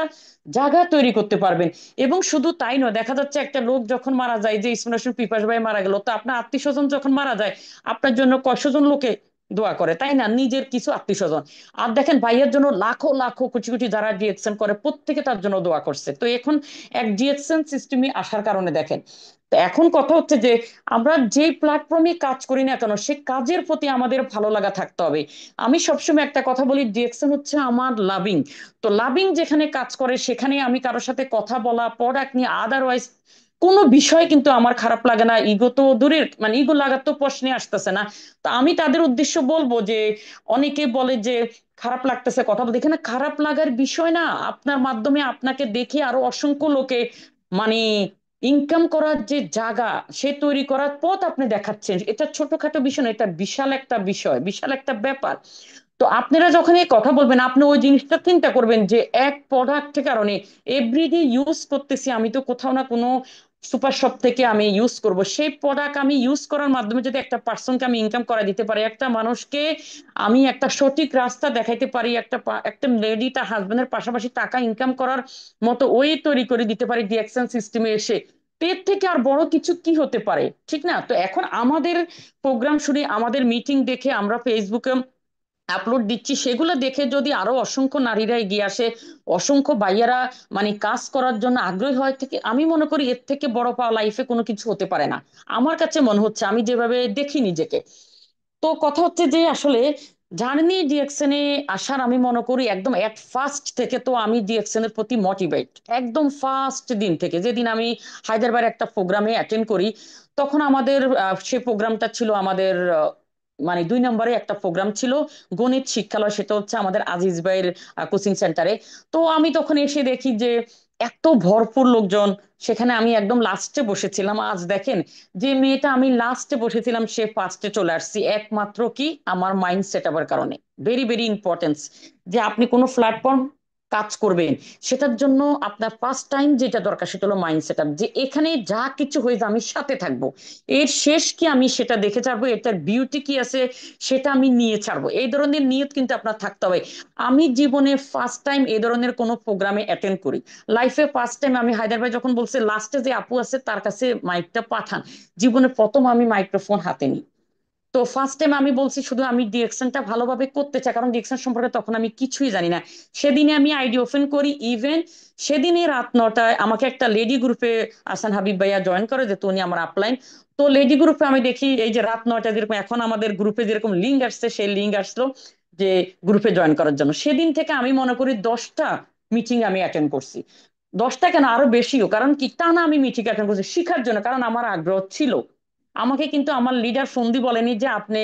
জায়গা তৈরি করতে পারবেন। এবং শুধু তাই নয়, দেখা যাচ্ছে একটা লোক যখন মারা যায়, যে ইসমানুল পিপাস ভাই মারা গেল, তো আপনার আত্মীয় স্বজন যখন মারা যায় আপনার জন্য কয়শো জন লোকে দোয়া করে, তাই না? নিজের কিছু আত্মীয় স্বজন। আর দেখেন ভাইয়ের জন্য লাখো লাখো কোটি কোটি যারা ডিএকশন করে প্রত্যেকে তার জন্য দোয়া করছে। তো এখন এক ডিএকশন সিস্টেমে আসার কারণে দেখেন, তো এখন কথা হচ্ছে যে আমরা যে প্ল্যাটফর্মে কাজ করি না কেন সে কাজের প্রতি আমাদের ভালো লাগা থাকতে হবে। আমি সবসময় একটা কথা বলি, ডিএকশন হচ্ছে আমার লাভিং। তো লাভিং যেখানে কাজ করে সেখানে আমি কারোর সাথে কথা বলা, প্রোডাক্ট নিয়ে আদারওয়াইজ কোনো বিষয় কিন্তু আমার খারাপ লাগে না। ইগো তো দূরের, মানে ইগো লাগার তো প্রশ্নে আসতেছে না। তো আমি তাদের উদ্দেশ্য বলবো যে অনেকে বলে যে খারাপ লাগতেছে কথা বলতে, এখানে খারাপ লাগার বিষয় না। আপনার মাধ্যমে আপনাকে দেখে আরো অসংখ্য লোকে মানে ইনকাম করার যে জায়গা সে তৈরি করার পথ আপনি দেখাচ্ছেন, এটা ছোটখাটো বিষয় না, এটা বিশাল একটা বিষয়, বিশাল একটা ব্যাপার। তো আপনারা যখন এই কথা বলবেন আপনি ওই জিনিসটা চিন্তা করবেন যে এক প্রোডাক্টের কারণে এভরিডে ইউজ করতেছি, আমি তো কোথাও না কোনো সুপার শপ থেকে আমি ইউজ করব, সেই প্রোডাক্ট আমি ইউজ করার মাধ্যমে যদি একটা পার্সনকে আমি ইনকাম করা দিতে পারি, একটা মানুষকে আমি একটা সঠিক রাস্তা দেখাইতে পারি, একটা লেডি তার হাজবেন্ডের পাশাপাশি টাকা ইনকাম করার মতো ওয়ে তৈরি করে দিতে পারি ডিএকশন সিস্টেমে এসে, তো এর থেকে আর বড় কিছু কি হতে পারে? ঠিক না? তো এখন আমাদের প্রোগ্রাম শুনে, আমাদের মিটিং দেখে, আমরা ফেসবুকে আপলোড দিচ্ছি সেগুলো দেখে যদি আরো অসংখ্য নারীরা এগিয়ে আসে, অসংখ্য ভাইয়ারা মানে কাজ করার জন্য আগ্রহী হয়, থেকে আমি মনে করি এর থেকে বড় পাওয়া লাইফে কোনো কিছু হতে পারে না। আমার কাছে মনে হচ্ছে, আমি যেভাবে দেখি নিজেকে। তো কথা হচ্ছে যে আসলে জার্নি ডিএকশনে আসার আমি মনে করি একদম এট ফার্স্ট থেকে তো আমি ডিএকশন এর প্রতি মোটিভেট, একদম ফার্স্ট দিন থেকে যেদিন আমি হায়দ্রাবাদ একটা প্রোগ্রামে অ্যাটেন্ড করি, তখন আমাদের সেই প্রোগ্রামটা ছিল আমাদের মানে 2 নম্বরে একটা প্রোগ্রাম ছিল গণিত শিক্ষালয়, সেটা হচ্ছে আমাদের আজিজ ভাইয়ের কোচিং সেন্টারে। তো আমি তখন এসে দেখি যে এত ভরপুর লোকজন, সেখানে আমি একদম লাস্টে বসেছিলাম। আজ দেখেন, যে মেয়েটা আমি লাস্টে বসেছিলাম সে ফার্স্টে চলে আসছি, একমাত্র কি আমার মাইন্ড সেট আপের কারণে। ভেরি ভেরি ইম্পর্টেন্স যে আপনি কোনো প্ল্যাটফর্ম কাজ করবেন, সেটার জন্য আপনার ফার্স্ট টাইম যেটা দরকার সেটা হলো মাইন্ড সেট আপ, যে এখানে যা কিছু হয়েছে আমি সাথে থাকবো, এর শেষ কি আমি সেটা দেখে ছাড়বো, এটার বিউটি কি আছে সেটা আমি নিয়ে ছাড়বো, এই ধরনের নিয়ত কিন্তু আপনার থাকতে হবে। আমি জীবনে ফার্স্ট টাইম এই ধরনের কোনো প্রোগ্রামে অ্যাটেন্ড করি, লাইফে ফার্স্ট টাইম। আমি হায়দ্রাবাদ যখন বলছে লাস্টে যে আপু আছে তার কাছে মাইকটা পাঠান, জীবনে প্রথম আমি মাইক্রোফোন হাতে নিই। তো ফার্স্ট টাইম আমি বলছি শুধু আমি ডিরেকশনটা ভালোভাবে করতে চাই, কারণ ডিরেকশন সম্পর্কে তখন আমি কিছুই জানি না। সেদিনে আমি আইডি ওপেন করি, ইভেন সেদিনে রাত 9টায় আমাকে একটা লেডি গ্রুপে আসান হাবিব ভাইয়া জয়েন করে, যে উনি আমার আপলাইন। তো লেডি গ্রুপে আমি দেখি এই যে রাত 9টায় যেরকম এখন আমাদের গ্রুপে যেরকম লিঙ্ক আসছে, সেই লিঙ্ক আসলো যে গ্রুপে জয়েন করার জন্য। সেদিন থেকে আমি মনে করি 10টা মিটিং আমি অ্যাটেন্ড করছি। 10টা কেন, আরো বেশিও, কারণ কি টানা আমি মিটিং অ্যাটেন্ড করছি শিখার জন্য, কারণ আমার আগ্রহ ছিল। আমাকে কিন্তু আমার লিডার ফন্দি বলেনি যে আপনি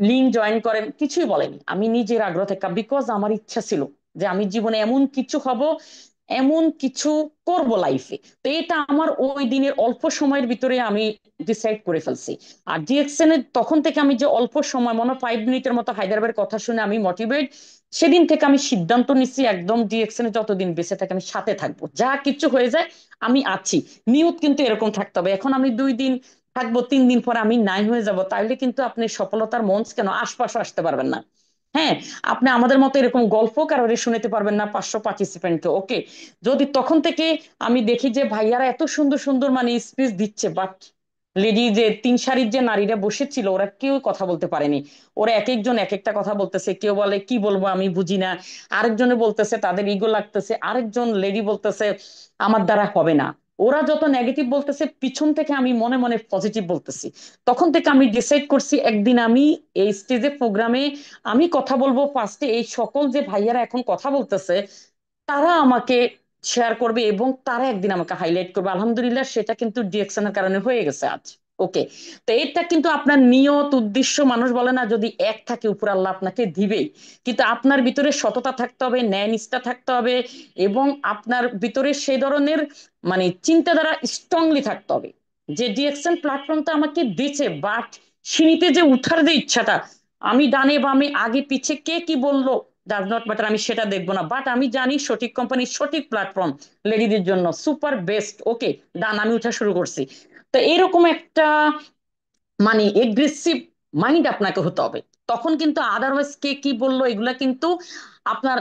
লিঙ্ক জয়েন করেন, কিছুই বলেনি, আমি নিজের আগ্রহ থেকে, বিকজ আমার ইচ্ছা ছিল যে আমি জীবনে এমন কিছু হব, এমন কিছু করব লাইফে। তো এটা আমার ওই দিনের অল্প সময়ের ভিতরে আমি ডিসাইড করে ফেলছি। আর ডিএক্সএন এর তখন থেকে আমি যে অল্প সময়, মনে 5 মিনিটের মতো হায়দ্রাবাদের কথা শুনে আমি মোটিভেট, সেদিন থেকে আমি সিদ্ধান্ত নিচ্ছি একদম ডিএক্সএন এ যতদিন বেঁচে থাকে আমি সাথে থাকবো, যা কিছু হয়ে যায় আমি আছি। নিয়ত কিন্তু এরকম থাকতে হবে। এখন আমি 2 দিন থাকবো, 3 দিন পর আমি নাই হয়ে যাব, তাইলে কিন্তু আপনি সফলতার মঞ্চ কেন আশপাশে আসতে পারবেন না। হ্যাঁ, আপনি আমাদের মতো এরকম গল্প কারোর শুনতে পারবেন না 500 পার্টিসিপেন্টকে। ওকে, যদি তখন থেকে আমি দেখি যে ভাইয়ারা এত সুন্দর সুন্দর মানে স্পিচ দিচ্ছে, বাট লেডি যে 3 সারির যে নারীরা বসেছিল ওরা কেউ কথা বলতে পারেনি। ওরা এক একজন এক একটা কথা বলতেছে, কেউ বলে কি বলবো আমি বুঝি না, আরেকজনে বলতেছে তাদের ইগো লাগতেছে, আরেকজন লেডি বলতেছে আমার দ্বারা হবে না। ওরা যত নেগেটিভ বলতেছে, পিছন থেকে আমি মনে মনে পজিটিভ বলতেছি। তখন থেকে আমি ডিসাইড করছি একদিন আমি এই স্টেজে প্রোগ্রামে আমি কথা বলবো ফার্স্টে, এই সকল যে ভাইয়ারা এখন কথা বলতেছে তারা আমাকে শেয়ার করবে এবং তারা একদিন আমাকে হাইলাইট করবে। আলহামদুলিল্লাহ সেটা কিন্তু ডিরেকশনের কারণে হয়ে গেছে আজ। ওকে, তো এটা কিন্তু আপনার নিয়ত উদ্দেশ্য, মানুষ বলে না যদি এক থাকে উপর আল্লাহ আপনাকে দিবেই, কিন্তু আপনার ভিতরে সততা থাকতে হবে, ন্যায় নিষ্ঠা থাকতে হবে, এবং আপনার ভিতরে সেই ধরনের মানে চিন্তাধারা স্ট্রংলি থাকতে হবে যে ডিরেকশন প্ল্যাটফর্মটা আমাকে দিচ্ছে, বাট সিঁড়িতে যে উঠার যে ইচ্ছাটা, আমি ডানে বামে আগে পিছে কে কি বললো ডাজ নট ম্যাটার, আমি সেটা দেখবো না, বাট আমি জানি সঠিক কোম্পানি সঠিক প্ল্যাটফর্ম লেডিদের জন্য সুপার বেস্ট। ওকে, ডান, আমি উঠা শুরু করছি। তো এরকম একটা মানে এগ্রেসিভ মাইন্ড আপনাকে হতে হবে, তখন কিন্তু আদারওয়াইজ কে কি বললো এগুলা কিন্তু আপনার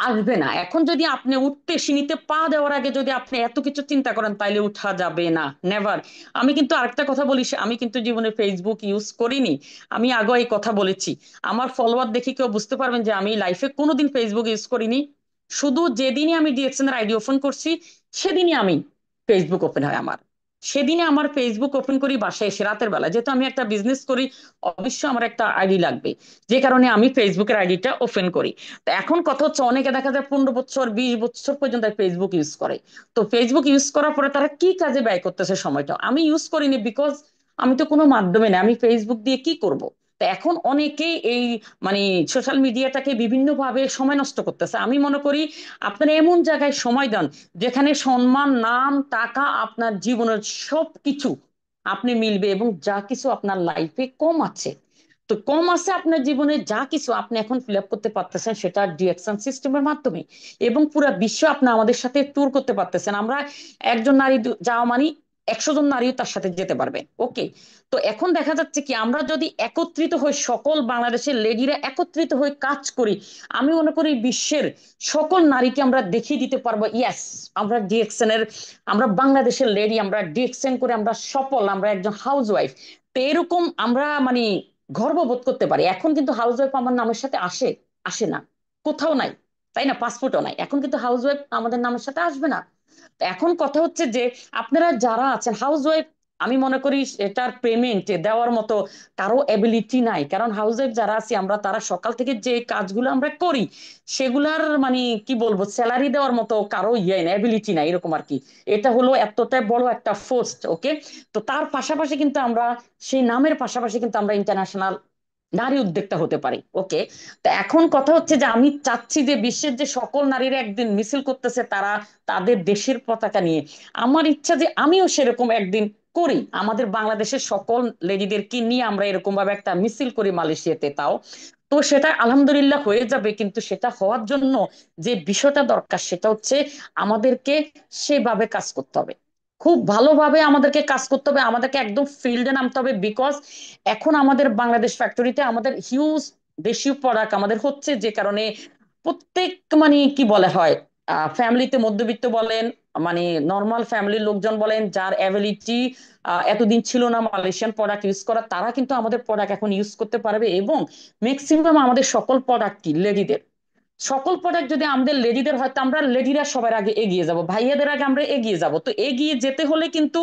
আসবে না। এখন যদি আপনি উঠতে সিঁড়িতে পা দেওয়ার আগে যদি আপনি এত কিছু চিন্তা করেন তাইলে উঠা যাবে না, নেভার। আমি কিন্তু আরেকটা কথা বলি, আমি কিন্তু জীবনে ফেসবুক ইউজ করিনি, আমি আগে এই কথা বলেছি। আমার ফলোয়ার দেখে কেউ বুঝতে পারবেন যে আমি লাইফে কোনোদিন ফেসবুক ইউজ করিনি। শুধু যেদিনই আমি ডিএক্সএন এর আইডি ওপেন করছি সেদিনই আমি ফেসবুক ওপেন হয় আমার, সেদিনে আমার ফেসবুক ওপেন করি বাসায় এসে রাতের বেলা, যেহেতু আমি একটা বিজনেস করি অবশ্যই আমার একটা আইডি লাগবে, যে কারণে আমি ফেসবুকের আইডিটা ওপেন করি। তো এখন কথা হচ্ছে অনেকে দেখা যায় 15 বছর 20 বছর পর্যন্ত ফেসবুক ইউজ করে। তো ফেসবুক ইউজ করার পরে তারা কি কাজে ব্যয় করতেছে সময়টা, আমি ইউজ করিনি, বিকজ আমি তো কোনো মাধ্যমে নেই, আমি ফেসবুক দিয়ে কি করব। তো এখন অনেকেই এই মানে সোশ্যাল মিডিয়াটাকে বিভিন্ন ভাবে সময় নষ্ট করতেছে। আমি মনে করি আপনারা এমন জায়গায় সময় দেন যেখানে সম্মান, নাম, টাকা, আপনার জীবনের সবকিছু আপনি মিলবে, এবং যা কিছু আপনার লাইফে কম আছে, তো কম আছে আপনার জীবনে যা কিছু আপনি এখন ফিল আপ করতে পারতেছেন সেটা ডিএকশন সিস্টেমের মাধ্যমে, এবং পুরো বিশ্ব আপনি আমাদের সাথে ট্যুর করতে পারতেছেন। আমরা একজন নারী যাওয়া মানে 100 জন নারীও তার সাথে যেতে পারবে। ওকে, তো এখন দেখা যাচ্ছে কি আমরা যদি একত্রিত হই, সকল বাংলাদেশের লেডিরা একত্রিত হয়ে কাজ করি, আমি মনে করি বিশ্বের সকল নারীকে আমরা দেখিয়ে দিতে পারবো ইয়াস আমরা ডিএক্সএন এর, আমরা বাংলাদেশের লেডি, আমরা ডিএক্সএন করে আমরা সফল, আমরা একজন হাউস ওয়াইফ। তো এরকম আমরা মানে গর্ববোধ করতে পারি। এখন কিন্তু হাউস ওয়াইফ আমার নামের সাথে আসে, আসে না, কোথাও নাই, তাই না, পাসপোর্টও নাই, এখন কিন্তু হাউস ওয়াইফ আমাদের নামের সাথে আসবে না। তো এখন কথা হচ্ছে যে আপনারা যারা আছেন হাউস ওয়াইফ, আমি মনে করি এটার পেমেন্ট দেওয়ার মতো কারো এবিলিটি নাই, কারণ হাউস ওয়াইফ যারা আছি আমরা তারা সকাল থেকে যে কাজগুলো আমরা করি সেগুলার মানে কি বলবো স্যালারি দেওয়ার মতো কারো ইয়ে নাই, এবিলিটি নাই, এরকম আর কি। এটা হলো এতটাই বড় একটা ফোর্স। ওকে, তো তার পাশাপাশি কিন্তু আমরা সেই নামের পাশাপাশি কিন্তু আমরা ইন্টারন্যাশনাল নারী উদ্যোক্তা হতে পারি। ওকে, তো এখন কথা হচ্ছে যে আমি চাচ্ছি যে বিশ্বের যে সকল নারীরা একদিন মিছিল করতেছে তারা তাদের দেশের পতাকা নিয়ে, আমার ইচ্ছা যে আমিও সেরকম একদিন করি, আমাদের বাংলাদেশের সকল লেডিদেরকে নিয়ে আমরা এরকম ভাবে একটা মিছিল করি মালয়েশিয়াতে। তাও তো সেটা আলহামদুলিল্লাহ হয়ে যাবে, কিন্তু সেটা হওয়ার জন্য যে বিষয়টা দরকার সেটা হচ্ছে আমাদেরকে সেভাবে কাজ করতে হবে, খুব ভালোভাবে আমাদেরকে কাজ করতে হবে, আমাদেরকে একদম ফিল্ডে নামতে হবে। বিকজ এখন আমাদের বাংলাদেশ ফ্যাক্টরিতে আমাদের হিউজ দেশীয় প্রোডাক্ট আমাদের হচ্ছে, যে কারণে প্রত্যেক মানে কি বলে হয় ফ্যামিলিতে মধ্যবিত্ত বলেন, মানে নর্মাল ফ্যামিলির লোকজন বলেন, যার অ্যাবিলিটি এতদিন ছিল না মালয়েশিয়ান প্রোডাক্ট ইউজ করা, তারা কিন্তু আমাদের প্রোডাক্ট এখন ইউজ করতে পারবে। এবং ম্যাক্সিমাম আমাদের সকল প্রোডাক্ট কি লেডিদের, সকল প্রোডাক্ট যদি আমাদের লেডিদের হয় তো আমরা লেডিরা সবার আগে এগিয়ে যাব, ভাইয়াদের আগে আমরা এগিয়ে যাব। তো এগিয়ে যেতে হলে কিন্তু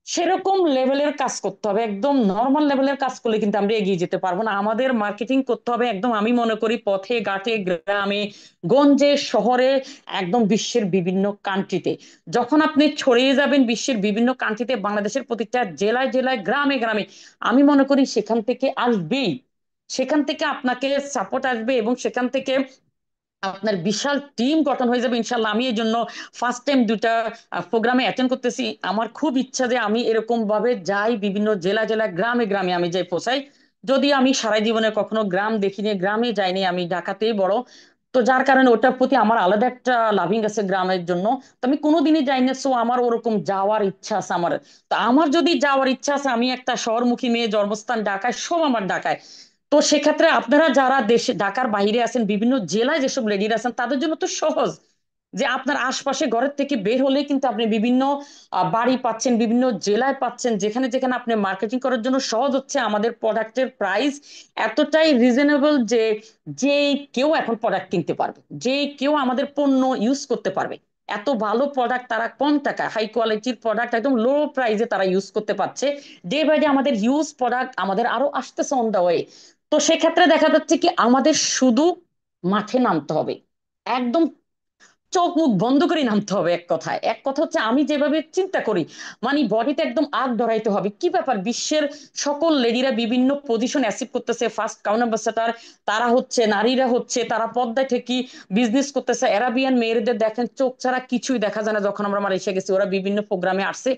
সেরকম লেভেলের কাজ করতে হবে, একদম নর্মাল লেভেলের কাজ করলে কিন্তু আমরা এগিয়ে যেতে পারবো না। আমাদের মার্কেটিং করতে হবে একদম, আমি মনে করি পথে ঘাটে গ্রামে গঞ্জে শহরে, একদম বিশ্বের বিভিন্ন কান্ট্রিতে। যখন আপনি ছড়িয়ে যাবেন বিশ্বের বিভিন্ন কান্ট্রিতে, বাংলাদেশের প্রতিটা জেলায় জেলায় গ্রামে গ্রামে, আমি মনে করি সেখান থেকে আসবেই, সেখান থেকে আপনাকে সাপোর্ট আসবে, এবং সেখান থেকে আপনার বিশাল টিম গঠন হয়ে যাবে ইনশাল্লাহ। আমি এই জন্য ফার্স্ট টাইম দুটা প্রোগ্রামে অ্যাটেন্ড করতেছি। আমার খুব ইচ্ছা যে আমি এরকম ভাবে যাই, বিভিন্ন জেলা জেলা গ্রামে গ্রামে আমি যাই পৌঁছাই। যদি আমি সারা জীবনে কখনো গ্রাম দেখিনি, গ্রামে যাইনি, আমি ঢাকাতেই বড়, তো যার কারণে ওটার প্রতি আমার আলাদা একটা লাভিং আছে গ্রামের জন্য। তো আমি কোনোদিনই যাইনি, সো আমার ওরকম যাওয়ার ইচ্ছা আছে আমার। তো আমার যদি যাওয়ার ইচ্ছা আছে, আমি একটা শহরমুখী মেয়ে, জন্মস্থান ঢাকায়, সব আমার ঢাকায়। তো সেক্ষেত্রে আপনারা যারা দেশে ঢাকার বাইরে আছেন, বিভিন্ন জেলায় যেসব লেডিরা আছেন, তাদের জন্য তো সহজ যে আপনার আশপাশে ঘরের থেকে বের হলেই কিন্তু আপনি বিভিন্ন বাড়ি পাচ্ছেন, বিভিন্ন জেলায় পাচ্ছেন, যেখানে যেখানে আপনি মার্কেটিং করার জন্য সহজ হচ্ছে। আমাদের প্রোডাক্টের প্রাইস এতটাই রিজনেবল যে যে কেউ এখন প্রোডাক্ট কিনতে পারবে, যে কেউ আমাদের পণ্য ইউজ করতে পারবে। এত ভালো প্রোডাক্ট তারা কম টাকা হাই কোয়ালিটির প্রোডাক্ট একদম লো প্রাইসে তারা ইউজ করতে পারছে। ডে বাই ডে আমাদের হিউজ প্রোডাক্ট আমাদের আরো আসতেছে অন দা ওয়ে। তো সেক্ষেত্রে দেখা যাচ্ছে কি আমাদের শুধু মাঠে নামতে হবে, একদম চোখ মুখ বন্ধ করে নামতে হবে। এক কথায়, এক কথা হচ্ছে আমি যেভাবে চিন্তা করি, মানে বডিতে একদম আগ ধরাইতে হবে। কি ব্যাপার, বিশ্বের সকল লেডিরা বিভিন্ন পজিশন অ্যাচিভ করতেছে, ফার্স্ট কাউন অ্যাম্বাসাডার তারা হচ্ছে, নারীরা হচ্ছে, তারা পর্দায় থেকে বিজনেস করতেছে। অ্যারাবিয়ান মেয়েদের দেখেন চোখ ছাড়া কিছুই দেখা যায় না, যখন আমরা মালয়েশিয়া গেছি ওরা বিভিন্ন প্রোগ্রামে আসছে,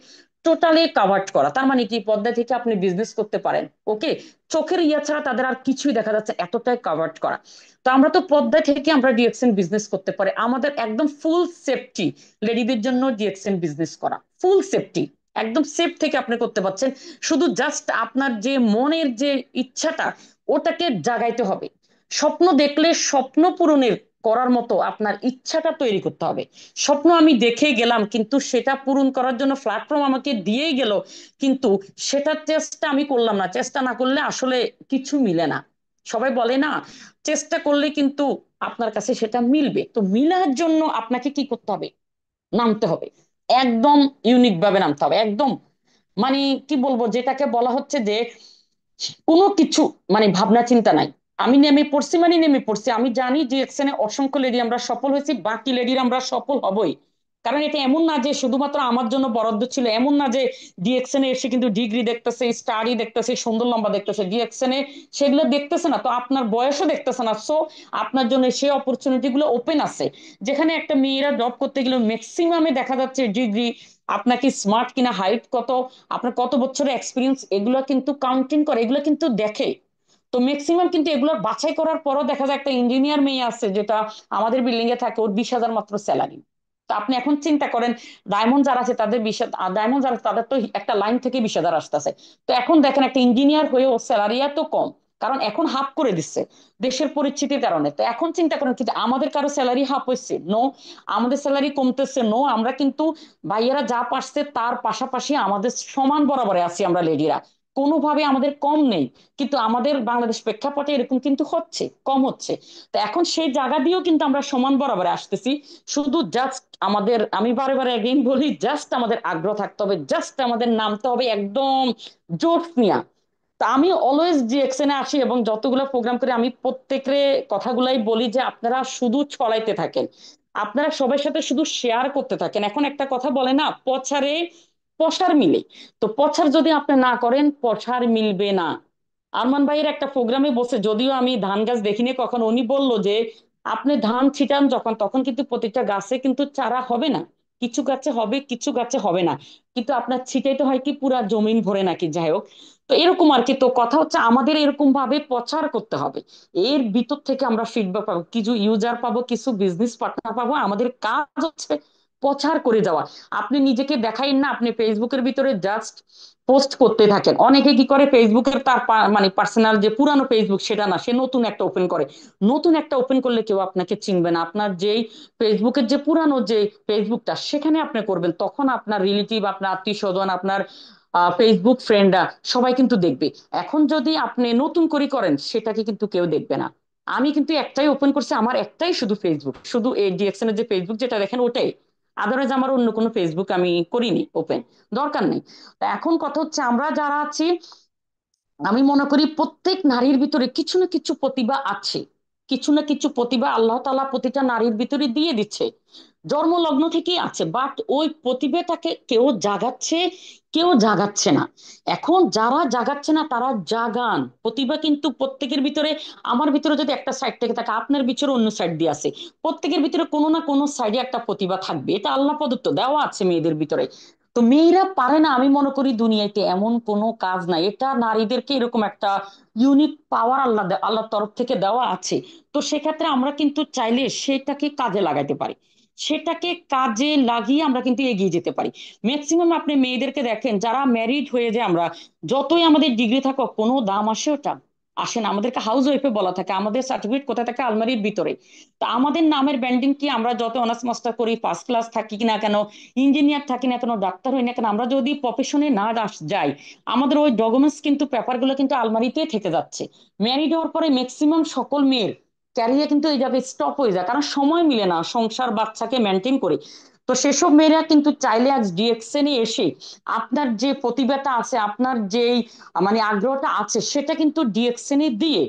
টোটালি কাভার্ড করা। তার মানে কি পর্দা থেকে আপনি বিজনেস করতে পারেন, ওকে, চোখের ইয়া ছাড়া তাদের আর কিছুই দেখা যাচ্ছে, এতটাই কাভার্ড করা। তো আমরা তো পর্দা থেকে আমরা ডিএক্সএন বিজনেস করতে পারি, আমাদের একদম ফুল সেফটি, লেডিদের জন্য ডিএক্সএন বিজনেস করা ফুল সেফটি, একদম সেফ থেকে আপনি করতে পারছেন। শুধু জাস্ট আপনার যে মনের যে ইচ্ছাটা, ওটাকে জাগাইতে হবে। স্বপ্ন দেখলে স্বপ্ন পূরণের করার মতো আপনার ইচ্ছাটা তৈরি করতে হবে। স্বপ্ন আমি দেখে গেলাম, কিন্তু সেটা পূরণ করার জন্য প্ল্যাটফর্ম আমাকে দিয়েই গেল, কিন্তু সেটার চেষ্টা আমি করলাম না। চেষ্টা না করলে আসলে কিছু মিলে না। সবাই বলে না, চেষ্টা করলে কিন্তু আপনার কাছে সেটা মিলবে। তো মিলার জন্য আপনাকে কি করতে হবে, নামতে হবে, একদম ইউনিক ভাবে নামতে হবে, একদম মানে কি বলবো, যেটাকে বলা হচ্ছে যে কোনো কিছু মানে ভাবনা চিন্তা নাই। আমি নেমে পড়ছি মানে নেমে পড়ছি, আমি জানি যে এখানে অসংখ্য লেডি আমরা সফল হয়েছি, বাকি লেডির আমরা সফল হবই। কারণ এটা এমন না যে শুধুমাত্র আমার জন্য বরাদ্দ ছিল, এমন না যে ডিএক্সএন এ এসে কিন্তু ডিগ্রি দেখতেছে, স্টাডি দেখতেছে, সুন্দর লম্বা দেখতেছে, ডিএক্সএন এ সেগুলো দেখতেছে না, তো আপনার বয়সও দেখতেছে না। সো আপনার জন্য সেই অপরচুনিটি গুলো ওপেন আছে, যেখানে একটা মেয়েরা জব করতে গেলে ম্যাক্সিমামে দেখা যাচ্ছে ডিগ্রি, আপনাকে স্মার্ট কিনা, হাইট কত, আপনার কত বছরের এক্সপিরিয়েন্স, এগুলো কিন্তু কাউন্টিং করে, এগুলো কিন্তু দেখে। তো ম্যাক্সিমাম কিন্তু এগুলো বাছাই করার পরও দেখা যায় একটা ইঞ্জিনিয়ার মেয়ে আছে যেটা আমাদের বিল্ডিং এ থাকে, ওর 20,000 মাত্র স্যালারি। তো আপনি এখন চিন্তা করেন, ডায়মন্ড যারা আছে তাদের 20, ডায়মন্ড যারা তাদের তো একটা লাইন থেকে 20,000 আসতেছে। তো এখন দেখেন একটা ইঞ্জিনিয়ার হয়ে ওর স্যালারি এত কম, কারণ এখন হাফ করে দিচ্ছে দেশের পরিস্থিতির কারণে। তো এখন চিন্তা করেন কিন্তু আমাদের কারো স্যালারি হাফ হচ্ছে নো, আমাদের স্যালারি কমতেছে নো, আমরা কিন্তু ভাইয়েরা যা পারছে তার পাশাপাশি আমাদের সমান বরাবরে আছি আমরা লেডিরা, কোনোভাবে আমাদের কম নেই। কিন্তু আমাদের বাংলাদেশ প্রেক্ষাপটে এরকম কিন্তু হচ্ছে, কম হচ্ছে। তো এখন সেই জায়গা দিয়েও কিন্তু আমরা সমান বরাবরে আসতেছি। শুধু জাস্ট আমাদের, আমি বারে বারে এগেইন বলি, জাস্ট আমাদের আগ্রহ থাকতে হবে, জাস্ট আমাদের নামতে হবে একদম জোশ নিয়া। তা আমি অলওয়েজ ডিএক্সএন এ আসি এবং যতগুলো প্রোগ্রাম করি আমি প্রত্যেকের কথাগুলাই বলি যে আপনারা শুধু ছড়াইতে থাকেন, আপনারা সবার সাথে শুধু শেয়ার করতে থাকেন। এখন একটা কথা বলে না, পছারে পশার মিলে, তো পছার যদি আপনি না করেন পছার মিলবে না। আরমান ভাইয়ের একটা প্রোগ্রামে বসে, যদিও আমি ধান গাছ দেখিনি কখনো, উনি বলল যে আপনি ধান ছিটান যখন, তখন কিন্তু প্রত্যেকটা গাছে কিন্তু চারা হবে না, কিছু গাছে হবে, কিছু গাছে হবে না, কিন্তু আপনার ছিটাইতে হয় কি পুরা জমিন ভরে নাকি, যাই হোক। তো এরকম আর কি। তো কথা হচ্ছে আমাদের এরকম ভাবে প্রচার করতে হবে, এর ভিতর থেকে আমরা ফিডব্যাক পাবো, কিছু ইউজার পাবো, কিছু বিজনেস পার্টনার পাবো। আমাদের কাজ হচ্ছে প্রচার করে যাওয়া। আপনি নিজেকে দেখাইন না, আপনি ফেসবুকের ভিতরে জাস্ট পোস্ট করতে থাকেন। অনেকে কি করে, ফেসবুকের তার মানে পার্সোনাল যে পুরানো ফেসবুক সেটা না, সে নতুন একটা ওপেন করে। নতুন একটা ওপেন করলে কেউ আপনাকে চিনবে না। আপনার যেই ফেসবুকের যে পুরানো যে ফেসবুকটা সেখানে আপনি করবেন, তখন আপনার রিলেটিভ, আপনার আত্মীয় স্বজন, আপনার ফেসবুক ফ্রেন্ডরা সবাই কিন্তু দেখবে। এখন যদি আপনি নতুন করে করেন সেটাকে কিন্তু কেউ দেখবে না। আমি কিন্তু একটাই ওপেন করছি, আমার একটাই শুধু ফেসবুক, শুধু এই ডিএক্সএন এর যে ফেসবুক যেটা দেখেন ওটাই। আদারওয়াইজ আমার অন্য কোনো ফেসবুক আমি করিনি ওপেন, দরকার নেই। তা এখন কথা হচ্ছে আমরা যারা আছি, আমি মনে করি প্রত্যেক নারীর ভিতরে কিছু না কিছু প্রতিভা আছে। কিছু না কিছু প্রতিভা আল্লাহ তাআলা প্রতিটা নারীর ভিতরে দিয়ে দিচ্ছে, জন্মলগ্ন থেকেই আছে। বাট ওই প্রতিভাটাকে কেউ জাগাচ্ছে, কেউ জাগাচ্ছে না। এখন যারা জাগাচ্ছে না তারা জাগান। প্রতিভা কিন্তু প্রত্যেকের ভিতরে। আমার ভিতরে যদি একটা সাইড থেকে থাকে, আপনার ভিতরে অন্য সাইড দিয়ে আছে। প্রত্যেকের ভিতরে কোনো না কোনো সাইডে একটা প্রতিভা থাকবে, এটা আল্লাহ প্রদত্ত দেওয়া আছে মেয়েদের ভিতরে। তো মেয়েরা পারে না, আমি মনে করি দুনিয়াতে এমন কোনো কাজ নাই, এটা নারীদেরকে এরকম একটা ইউনিক পাওয়ার আল্লাহর তরফ থেকে দেওয়া আছে। তো সেক্ষেত্রে আমরা কিন্তু চাইলে সেটাকে কাজে লাগাতে পারি, সেটাকে কাজে লাগিয়ে আমরা কিন্তু এগিয়ে যেতে পারি। ম্যাক্সিমাম আপনি মেয়েদেরকে দেখেন যারা ম্যারিড হয়ে যায়, আমরা যতই আমাদের ডিগ্রি থাকুক কোনো দাম আসে ওটা আসে না। আমাদেরকে হাউস ওয়াইফে বলা থাকে, আমাদের সার্টিফিকেট কোথায় থাকে, আলমারির ভিতরে। তা আমাদের নামের ব্যান্ডিং কি, আমরা যত অনার্স মাস্টার করি, ফার্স্ট ক্লাস থাকি না কেন, ইঞ্জিনিয়ার থাকি না কেন, ডাক্তার হই না কেন, আমরা যদি প্রফেশনে না যাই, আমাদের ওই ডকুমেন্টস কিন্তু পেপারগুলো কিন্তু আলমারিতেই থেকে যাচ্ছে। ম্যারিড হওয়ার পরে ম্যাক্সিমাম সকল মেয়ের ক্যারিয়ার কিন্তু এই জায়গায় স্টপ হয়ে যায়, কারণ সময় মিলে না সংসার বাচ্চাকে মেনটেন করে। তো সেসব মেয়েরা কিন্তু চাইলে আজ ডিএক্সএনে এসে আপনার যে প্রতিভাটা আছে, আপনার যেই মানে আগ্রহটা আছে, সেটা কিন্তু ডিএক্সএনে দিয়ে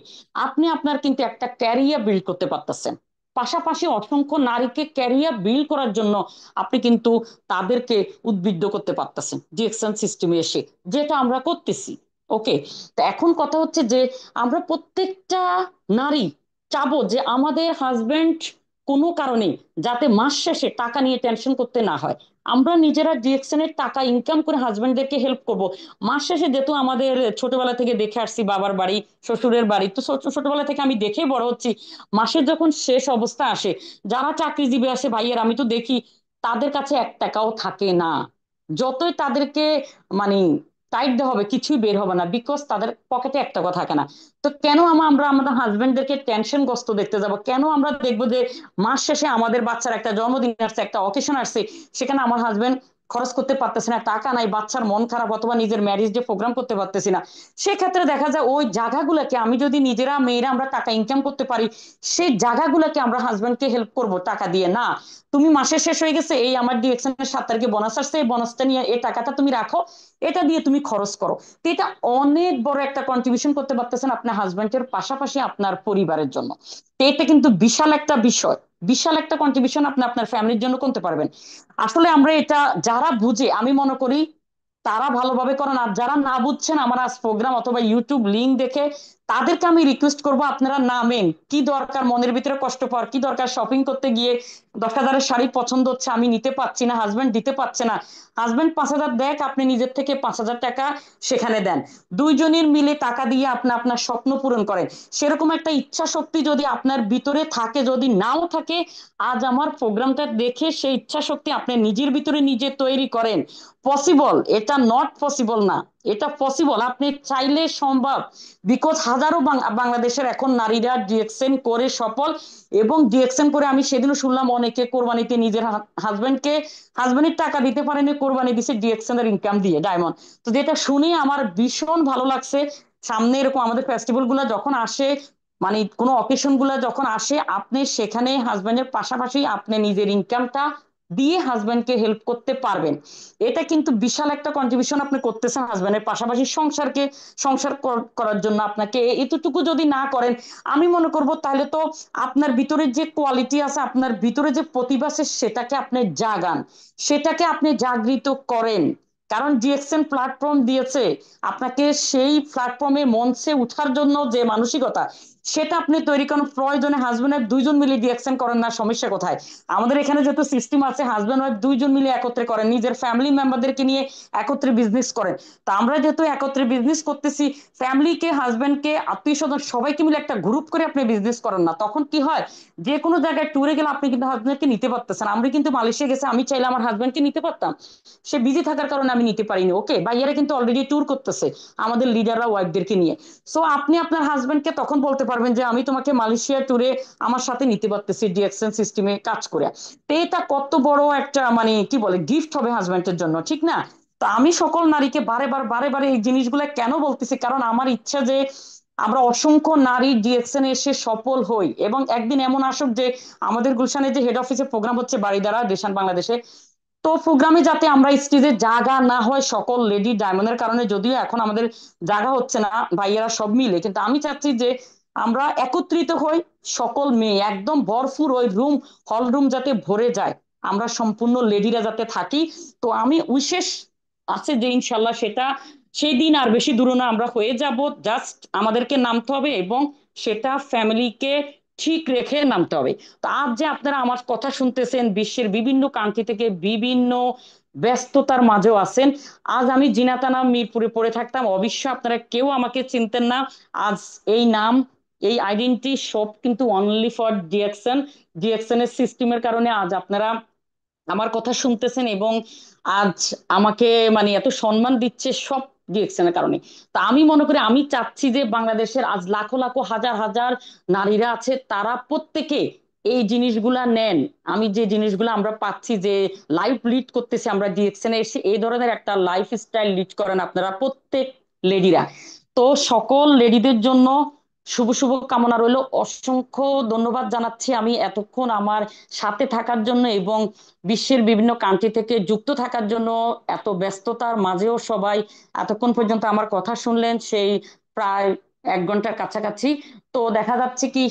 আপনি আপনার কিন্তু একটা ক্যারিয়ার বিল্ড করতে পারতেছেন। পাশাপাশি অসংখ্য নারীকে ক্যারিয়ার বিল্ড করার জন্য আপনি কিন্তু তাদেরকে উদ্বুদ্ধ করতে পারতেছেন ডিএক্সএন সিস্টেমে এসে, যেটা আমরা করতেছি। ওকে। তো এখন কথা হচ্ছে যে আমরা প্রত্যেকটা নারী চাবো যে আমাদের হাজবেন্ড কোনো কারণে যাতে মাস শেষে টাকা নিয়ে টেনশন করতে না হয়। আমরা নিজেরা ডিএক্সএন এর টাকা ইনকাম করে হাজবেন্ডদেরকে হেল্প করব। মাস শেষে যেহেতু আমাদের ছোটবেলা থেকে দেখে আসছি, বাবার বাড়ি শ্বশুরের বাড়ি, তো ছোটবেলা থেকে আমি দেখে বড় হচ্ছি, মাসের যখন শেষ অবস্থা আসে, যারা চাকরিজীবী আসে ভাইয়ের, আমি তো দেখি তাদের কাছে 1 টাকাও থাকে না। যতই তাদেরকে মানে টাইট দেওয়া হবে কিছুই বের হবে না, বিকজ তাদের পকেটে 1 টাকা থাকে না। তো কেন আমরা আমাদের হাজবেন্ডদেরকে টেনশনগ্রস্ত দেখতে যাব? কেন আমরা দেখবো যে মাস শেষে আমাদের বাচ্চার একটা জন্মদিন আসছে, একটা অকেশন আসছে, সেখানে আমার হাজবেন্ড খরচ করতে পারতেছে না, টাকা নাই, বাচ্চার মন খারাপ, অথবা নিজের ম্যারেজ ডে প্রোগ্রাম করতে পারতেছি না। সেক্ষেত্রে দেখা যায় ওই জায়গাগুলোকে আমি যদি নিজেরা মেয়েরা আমরা টাকা ইনকাম করতে পারি, সেই জায়গাগুলোকে আমরা হাজবেন্ডকে হেল্প করব টাকা দিয়ে না। তুমি মাসের শেষ হয়ে গেছে, এই আমার ডিরেকশনের 7 তারিখে বোনাস আসছে, এই বোনাসটা নিয়ে এই টাকাটা তুমি রাখো, এটা দিয়ে তুমি খরচ করো। তো এটা অনেক বড় একটা কন্ট্রিবিউশন করতে পারতেছেন আপনার হাজবেন্ডের পাশাপাশি আপনার পরিবারের জন্য। তো এটা কিন্তু বিশাল একটা বিষয়, বিশাল একটা কন্ট্রিবিউশন আপনি আপনার ফ্যামিলির জন্য করতে পারবেন। আসলে আমরা এটা যারা বুঝে, আমি মনে করি তারা ভালোভাবে করেন। আর যারা না বুঝছেন, আমার আজ প্রোগ্রাম অথবা ইউটিউব লিঙ্ক দেখে তাদেরকে আমি রিকোয়েস্ট করবো, আপনারা নামেন। কি দরকার মনের ভিতরে কষ্ট পাওয়ার, কি দরকার শপিং করতে গিয়ে 10,000-এর শাড়ি পছন্দ হচ্ছে, আমি নিতে পারছি না, হাজবেন্ড দিতে পারছে না। হাজবেন্ড 5,000 দেখ, আপনি নিজের থেকে 5,000 টাকা সেখানে দেন। দুইজনের মিলে টাকা দিয়ে আপনি আপনার স্বপ্ন পূরণ করেন। সেরকম একটা ইচ্ছা শক্তি যদি আপনার ভিতরে থাকে, যদি নাও থাকে, আজ আমার প্রোগ্রামটা দেখে সেই ইচ্ছা শক্তি আপনি নিজের ভিতরে নিজে তৈরি করেন। পসিবল, এটা নট পসিবল না, এটা পসিবল, আপনি চাইলে সম্ভব। বিকজ হাজারো বাংলাদেশের এখন নারীরা ডিএক্সএন করে সফল। এবং ডিএক্সএন করে আমি সেদিনও শুনলাম অনেকে কোরবানিতে নিজের হাজবেন্ডকে, হাজবেন্ডের টাকা দিতে পারেনি, কোরবানি দিছে ডিএক্সএন এর ইনকাম দিয়ে, ডায়মন্ড। তো যেটা শুনে আমার ভীষণ ভালো লাগছে। সামনে এরকম আমাদের ফেস্টিভ্যাল গুলো যখন আসে, মানে কোনো অকেশন গুলো যখন আসে, আপনি সেখানে হাজবেন্ডের পাশাপাশি আপনি নিজের ইনকামটা দিয়ে হাজবেন্ডকে হেল্প করতে পারবেন। এটা কিন্তু বিশাল একটা কন্ট্রিবিউশন আপনি করতেছেন হাজবেন্ডের পাশাপাশি সংসারকে, সংসার করার জন্য। আপনাকে এতটুকু যদি না করেন, আমি মনে করব তাহলে তো আপনার ভিতরে যে কোয়ালিটি আছে, আপনার ভিতরে যে প্রতিভা আছে, সেটাকে আপনি জাগান, সেটাকে আপনি জাগৃত করেন। কারণ ডিএক্সএন প্ল্যাটফর্ম দিয়েছে আপনাকে, সেই প্ল্যাটফর্মে মঞ্চে উঠার জন্য যে মানসিকতা, সেটা আপনি তৈরি করেন, প্রয়োজনে হাজবেন্ড দুইজন মিলে ডিএকশন করেন, না সমস্যা কোথায়? আমাদের এখানে যত সিস্টেম আছে হাজবেন্ড ওয়াইফ দুইজন মিলে একত্রে করেন, নিজের ফ্যামিলি মেম্বারদেরকে নিয়ে একত্রে বিজনেস করেন। তা আমরা যেহেতু একত্রে বিজনেস করতেছি, ফ্যামিলিকে, হাজবেন্ডকে, আত্মীয় স্বজন সবাইকে মিলে একটা গ্রুপ করে আপনি বিজনেস করেন না, তখন কি হয়, যে কোনো জায়গায় ট্যুরে গেলে আপনি কিন্তু হাজবেন্ডকে নিতে পারতেছেন। আমরা কিন্তু মালয়েশিয়া গেছে, আমি চাইলে আমার হাজবেন্ডকে নিতে পারতাম, সে বিজি থাকার কারণে আমি নিতে পারিনি। ওকে, ভাইয়ারা কিন্তু অলরেডি ট্যুর করতেছে আমাদের লিডাররা ওয়াইফদেরকে নিয়ে। সো আপনি আপনার হাজবেন্ডকে তখন বলতে পারবেন যে আমি তোমাকে মালয়েশিয়া ট্যুরে আমার সাথে নিতে পারতেছি ডিএক্সএন সিস্টেমে কাজ করে। তো এটা কত বড় একটা মানে কি বলে গিফট হবে হাজবেন্ডের জন্য, ঠিক না? তো আমি সকল নারীকে বারে বারে বারে এই জিনিসগুলো কেন বলতেছি, কারণ আমার ইচ্ছা যে আমরা অসংখ্য নারী ডিএক্সএন এসে সফল হই, এবং একদিন এমন আসুক যে আমাদের গুলশানে যে হেড অফিসে প্রোগ্রাম হচ্ছে বাড়িধারা দেশান বাংলাদেশে, তো প্রোগ্রামে যাতে আমরা স্টেজে জায়গা না হয় সকল লেডি ডায়মন্ডের কারণে, যদিও এখন আমাদের জায়গা হচ্ছে না ভাইয়েরা সব মিলে, কিন্তু আমি চাচ্ছি যে আমরা একত্রিত হই, সকল মেয়ে একদম ভরপুর ওই রুম, হল রুম যাতে ভরে যায়, আমরা সম্পূর্ণ লেডিরা যাতে থাকি। তো আমি উইশেষ আছে যে ইনশাল্লাহ সেটা সেই দিন আর বেশি দূর না, আমরা হয়ে যাব। জাস্ট আমাদেরকে নামতে হবে, এবং সেটা ফ্যামিলিকে ঠিক রেখে নামতে হবে। তো আজ যে আপনারা আমার কথা শুনতেছেন, বিশ্বের বিভিন্ন কান্ট্রি থেকে বিভিন্ন ব্যস্ততার মাঝেও আছেন, আজ আমি জিনাতা নাম মিরপুরে পড়ে থাকতাম, অবশ্য আপনারা কেউ আমাকে চিনতেন না। আজ এই নাম, এই আইডেন্টি সব কিন্তু অনলি ফর ডিএক্সএন, ডিএক্সএন এর সিস্টেমের কারণে আজ আপনারা আমার কথা শুনতেছেন, এবং আজ আমাকে মানে এত সম্মান দিচ্ছে সব ডিরেকশনের কারণে। তা আমি মনে করি, আমি চাচ্ছি যে বাংলাদেশের আজ লাখো লাখো হাজার হাজার নারীরা আছে, তারা প্রত্যেকে এই জিনিসগুলা নেন। আমি যে জিনিসগুলো আমরা পাচ্ছি যে লাইফ লিড করতেছি আমরা ডিরেকশনে এসে, এই ধরনের একটা লাইফ স্টাইল লিড করেন আপনারা প্রত্যেক লেডিরা। তো সকল লেডিদের জন্য শুভ শুভ কামনা রইল, অসংখ্য ধন্যবাদ জানাচ্ছি আমি এতক্ষণ আমার সাথে থাকার জন্য, এবং বিশ্বের বিভিন্ন কান্ট্রি থেকে যুক্ত থাকার জন্য। এত ব্যস্ততার মাঝেও সবাই এতক্ষণ পর্যন্ত আমার কথা শুনলেন, সেই প্রায় 1 ঘন্টার কাছাকাছি। তো দেখা যাচ্ছে কি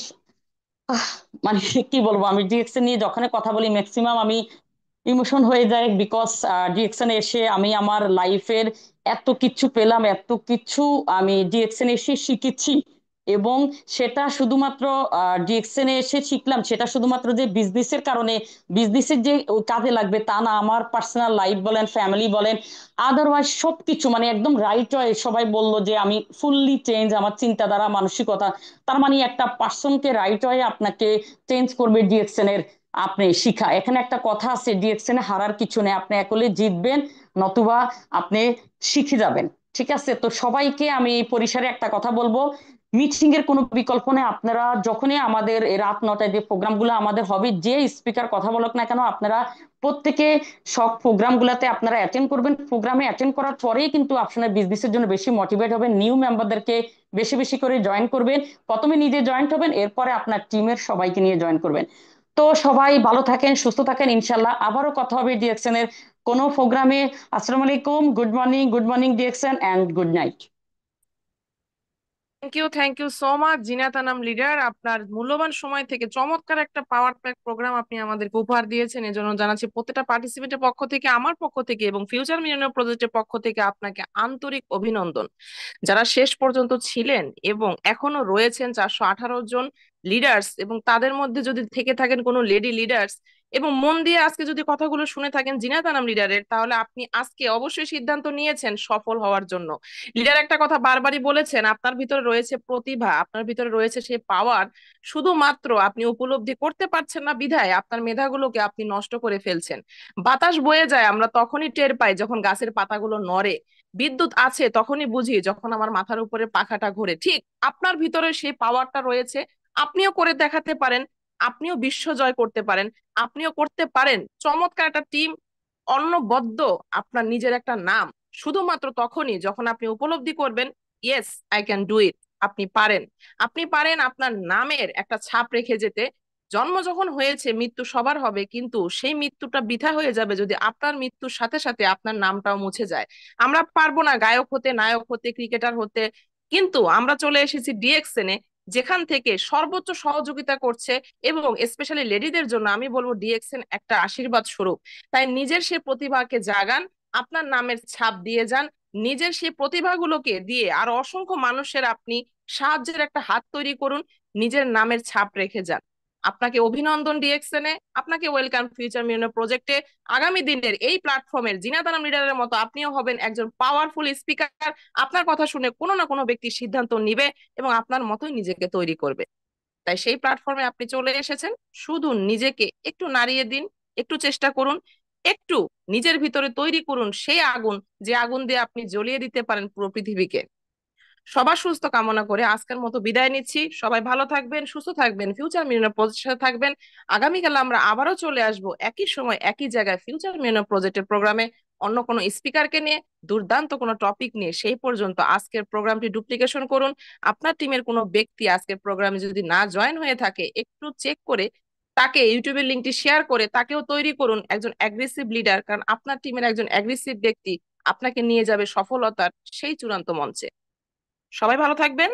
আহ, মানে কি বলবো, আমি ডিএক্সএন নিয়ে যখন কথা বলি ম্যাক্সিমাম আমি ইমোশন হয়ে যায়, বিকজ ডিএক্সএন এসে আমি আমার লাইফের এত কিছু পেলাম, এত কিছু আমি ডিএক্সএন এসে শিখেছি। এবং সেটা শুধুমাত্র ডিএক্সএন এসে শিখলাম, সেটা শুধুমাত্র যে বিজনেসের কারণে, বিজনেসের যে কাজে লাগবে তা না, আমার পার্সোনাল লাইফ বলেন, ফ্যামিলি বলেন, আদারওয়াইজ সবকিছু মানে একদম রাইট হয়। সবাই বলল যে আমি ফুললি চেঞ্জ, আমার চিন্তাধারা মানসিকতা, তার মানে একটা পার্সনকে রাইট হয় আপনাকে চেঞ্জ করবে ডিএক্সএন এর আপনি শিখা। এখানে একটা কথা আছে, ডিএক্সএন হারার কিছু নেই, আপনি একলে জিতবেন, নতুবা আপনি শিখে যাবেন। ঠিক আছে, তো সবাইকে আমি এই পরিসরে একটা কথা বলবো, মিটিং এর কোনো বিকল্প নেই। আপনারা যখনই আমাদের এই রাত 9টায় যে প্রোগ্রামগুলো আমাদের হবে, যে স্পিকার কথা বলুক না কেন, আপনারা প্রত্যেকে সব প্রোগ্রাম গুলাতে আপনারা অ্যাটেন্ড করবেন। প্রোগ্রামে অ্যাটেন্ড করার পরেই কিন্তু আপনার বিজনেসের জন্য বেশি মোটিভেট হবেন, নিউ মেম্বারদেরকে বেশি বেশি করে জয়েন করবেন। প্রথমে নিজে জয়েন্ট হবেন, এরপরে আপনার টিমের সবাইকে নিয়ে জয়েন করবেন। তো সবাই ভালো থাকেন, সুস্থ থাকেন, ইনশাল্লাহ আবারও কথা হবে ডিএক্সএন এর কোনো প্রোগ্রামে। আসসালামু আলাইকুম, good morning DXN, and good night. Thank you so much Zinat Anam leader, আপনার মূল্যবান সময় থেকে চমৎকার একটা পাওয়ার প্যাক প্রোগ্রাম আপনি আমাদেরকে উপহার দিয়েছেন। এজন্য জানাচ্ছি প্রত্যেকটা পার্টিসিপেন্টের পক্ষ থেকে, আমার পক্ষ থেকে এবং ফিউচার মিলিয়নিয়ার প্রজেক্টের পক্ষ থেকে আপনাকে আন্তরিক অভিনন্দন। যারা শেষ পর্যন্ত ছিলেন এবং এখনো রয়েছেন 418 জন লিডার্স, এবং তাদের মধ্যে যদি থেকে থাকেন কোনো লেডি লিডার্স এবং মন দিয়ে আজকে যদি কথাগুলো শুনে থাকেন জিনাতানাম লিডারের, তাহলে আপনি আজকে অবশ্যই সিদ্ধান্ত নিয়েছেন সফল হওয়ার জন্য। লিডার একটা কথা বারবারই বলেছেন, আপনার ভিতরে রয়েছে প্রতিভা, আপনার ভিতরে রয়েছে সেই পাওয়ার, শুধুমাত্র আপনি উপলব্ধি করতে পারছেন না বিধায় আপনার মেধাগুলোকে আপনি নষ্ট করে ফেলছেন। বাতাস বয়ে যায় আমরা তখনই টের পাই যখন গাছের পাতাগুলো নড়ে, বিদ্যুৎ আছে তখনই বুঝি যখন আমার মাথার উপরে পাখাটা ঘোরে। ঠিক আপনার ভিতরে সেই পাওয়ারটা রয়েছে, আপনিও করে দেখাতে পারেন, আপনিও বিশ্ব জয় করতে পারেন, আপনিও করতে পারেন চমৎকার একটা টিম, অন্নবদ্য আপনার নিজের একটা নাম। শুধুমাত্র তখনই যখন আপনি উপলব্ধি করবেন yes I can do it, আপনি পারেন, আপনি পারেন আপনার নামের একটা ছাপ রেখে যেতে। জন্ম যখন হয়েছে মৃত্যু সবার হবে, কিন্তু সেই মৃত্যুটা বৃথা হয়ে যাবে যদি আপনার মৃত্যুর সাথে সাথে আপনার নামটাও মুছে যায়। আমরা পারবো না গায়ক হতে, নায়ক হতে, ক্রিকেটার হতে, কিন্তু আমরা চলে এসেছি ডিএক্সএন এ, যেখান থেকে সর্বোচ্চ সহযোগিতা করছে। এবং স্পেশালি লেডিদের জন্য আমি বলবো ডিএক্সএন একটা আশীর্বাদ স্বরূপ। তাই নিজের সেই প্রতিভাকে জাগান, আপনার নামের ছাপ দিয়ে যান, নিজের সেই প্রতিভাগুলোকে দিয়ে আর অসংখ্য মানুষের আপনি সাহায্যের একটা হাত তৈরি করুন। নিজের নামের ছাপ রেখে যান। আপনাকে অভিনন্দন ডিএক্সএনে, আপনাকে ওয়েলকাম ফিউচার মিলিয়নিয়ার প্রজেক্টে। আগামী দিনের এই প্ল্যাটফর্মের জিনাত আনাম লিডারের মতো আপনিও হবেন একজন পাওয়ারফুল স্পিকার। আপনার কথা শুনে কোনো না কোনো ব্যক্তি সিদ্ধান্ত নিবে এবং আপনার মতোই নিজেকে তৈরি করবে। তাই সেই প্ল্যাটফর্মে আপনি চলে এসেছেন, শুধু নিজেকে একটু নাড়িয়ে দিন, একটু চেষ্টা করুন, একটু নিজের ভিতরে তৈরি করুন সেই আগুন, যে আগুন দিয়ে আপনি জ্বলিয়ে দিতে পারেন পুরো পৃথিবীকে। সবার সুস্থ কামনা করে আজকের মতো বিদায় নিচ্ছি। সবাই ভালো থাকবেন, সুস্থ থাকবেন, ফিউচার মিলিয়নিয়ার প্রজেক্টের সাথে থাকবেন। আগামীকাল আমরা আবারও চলে আসব একই সময় একই জায়গায় ফিউচার মিলিয়নিয়ার প্রজেক্টের প্রোগ্রামে, অন্য কোনো স্পিকারকে নিয়ে, দুর্দান্ত কোনো টপিক নিয়ে। সেই পর্যন্ত আজকের প্রোগ্রামটি ডুপ্লিকেশন করুন। আপনার টিমের কোনো ব্যক্তি আজকের প্রোগ্রামে যদি না জয়েন হয়ে থাকে, একটু চেক করে তাকে ইউটিউবের লিঙ্কটি শেয়ার করে তাকেও তৈরি করুন একজন অ্যাগ্রেসিভ লিডার, কারণ আপনার টিমের একজন অ্যাগ্রেসিভ ব্যক্তি আপনাকে নিয়ে যাবে সফলতার সেই চূড়ান্ত মঞ্চে। সবাই ভালো থাকবেন।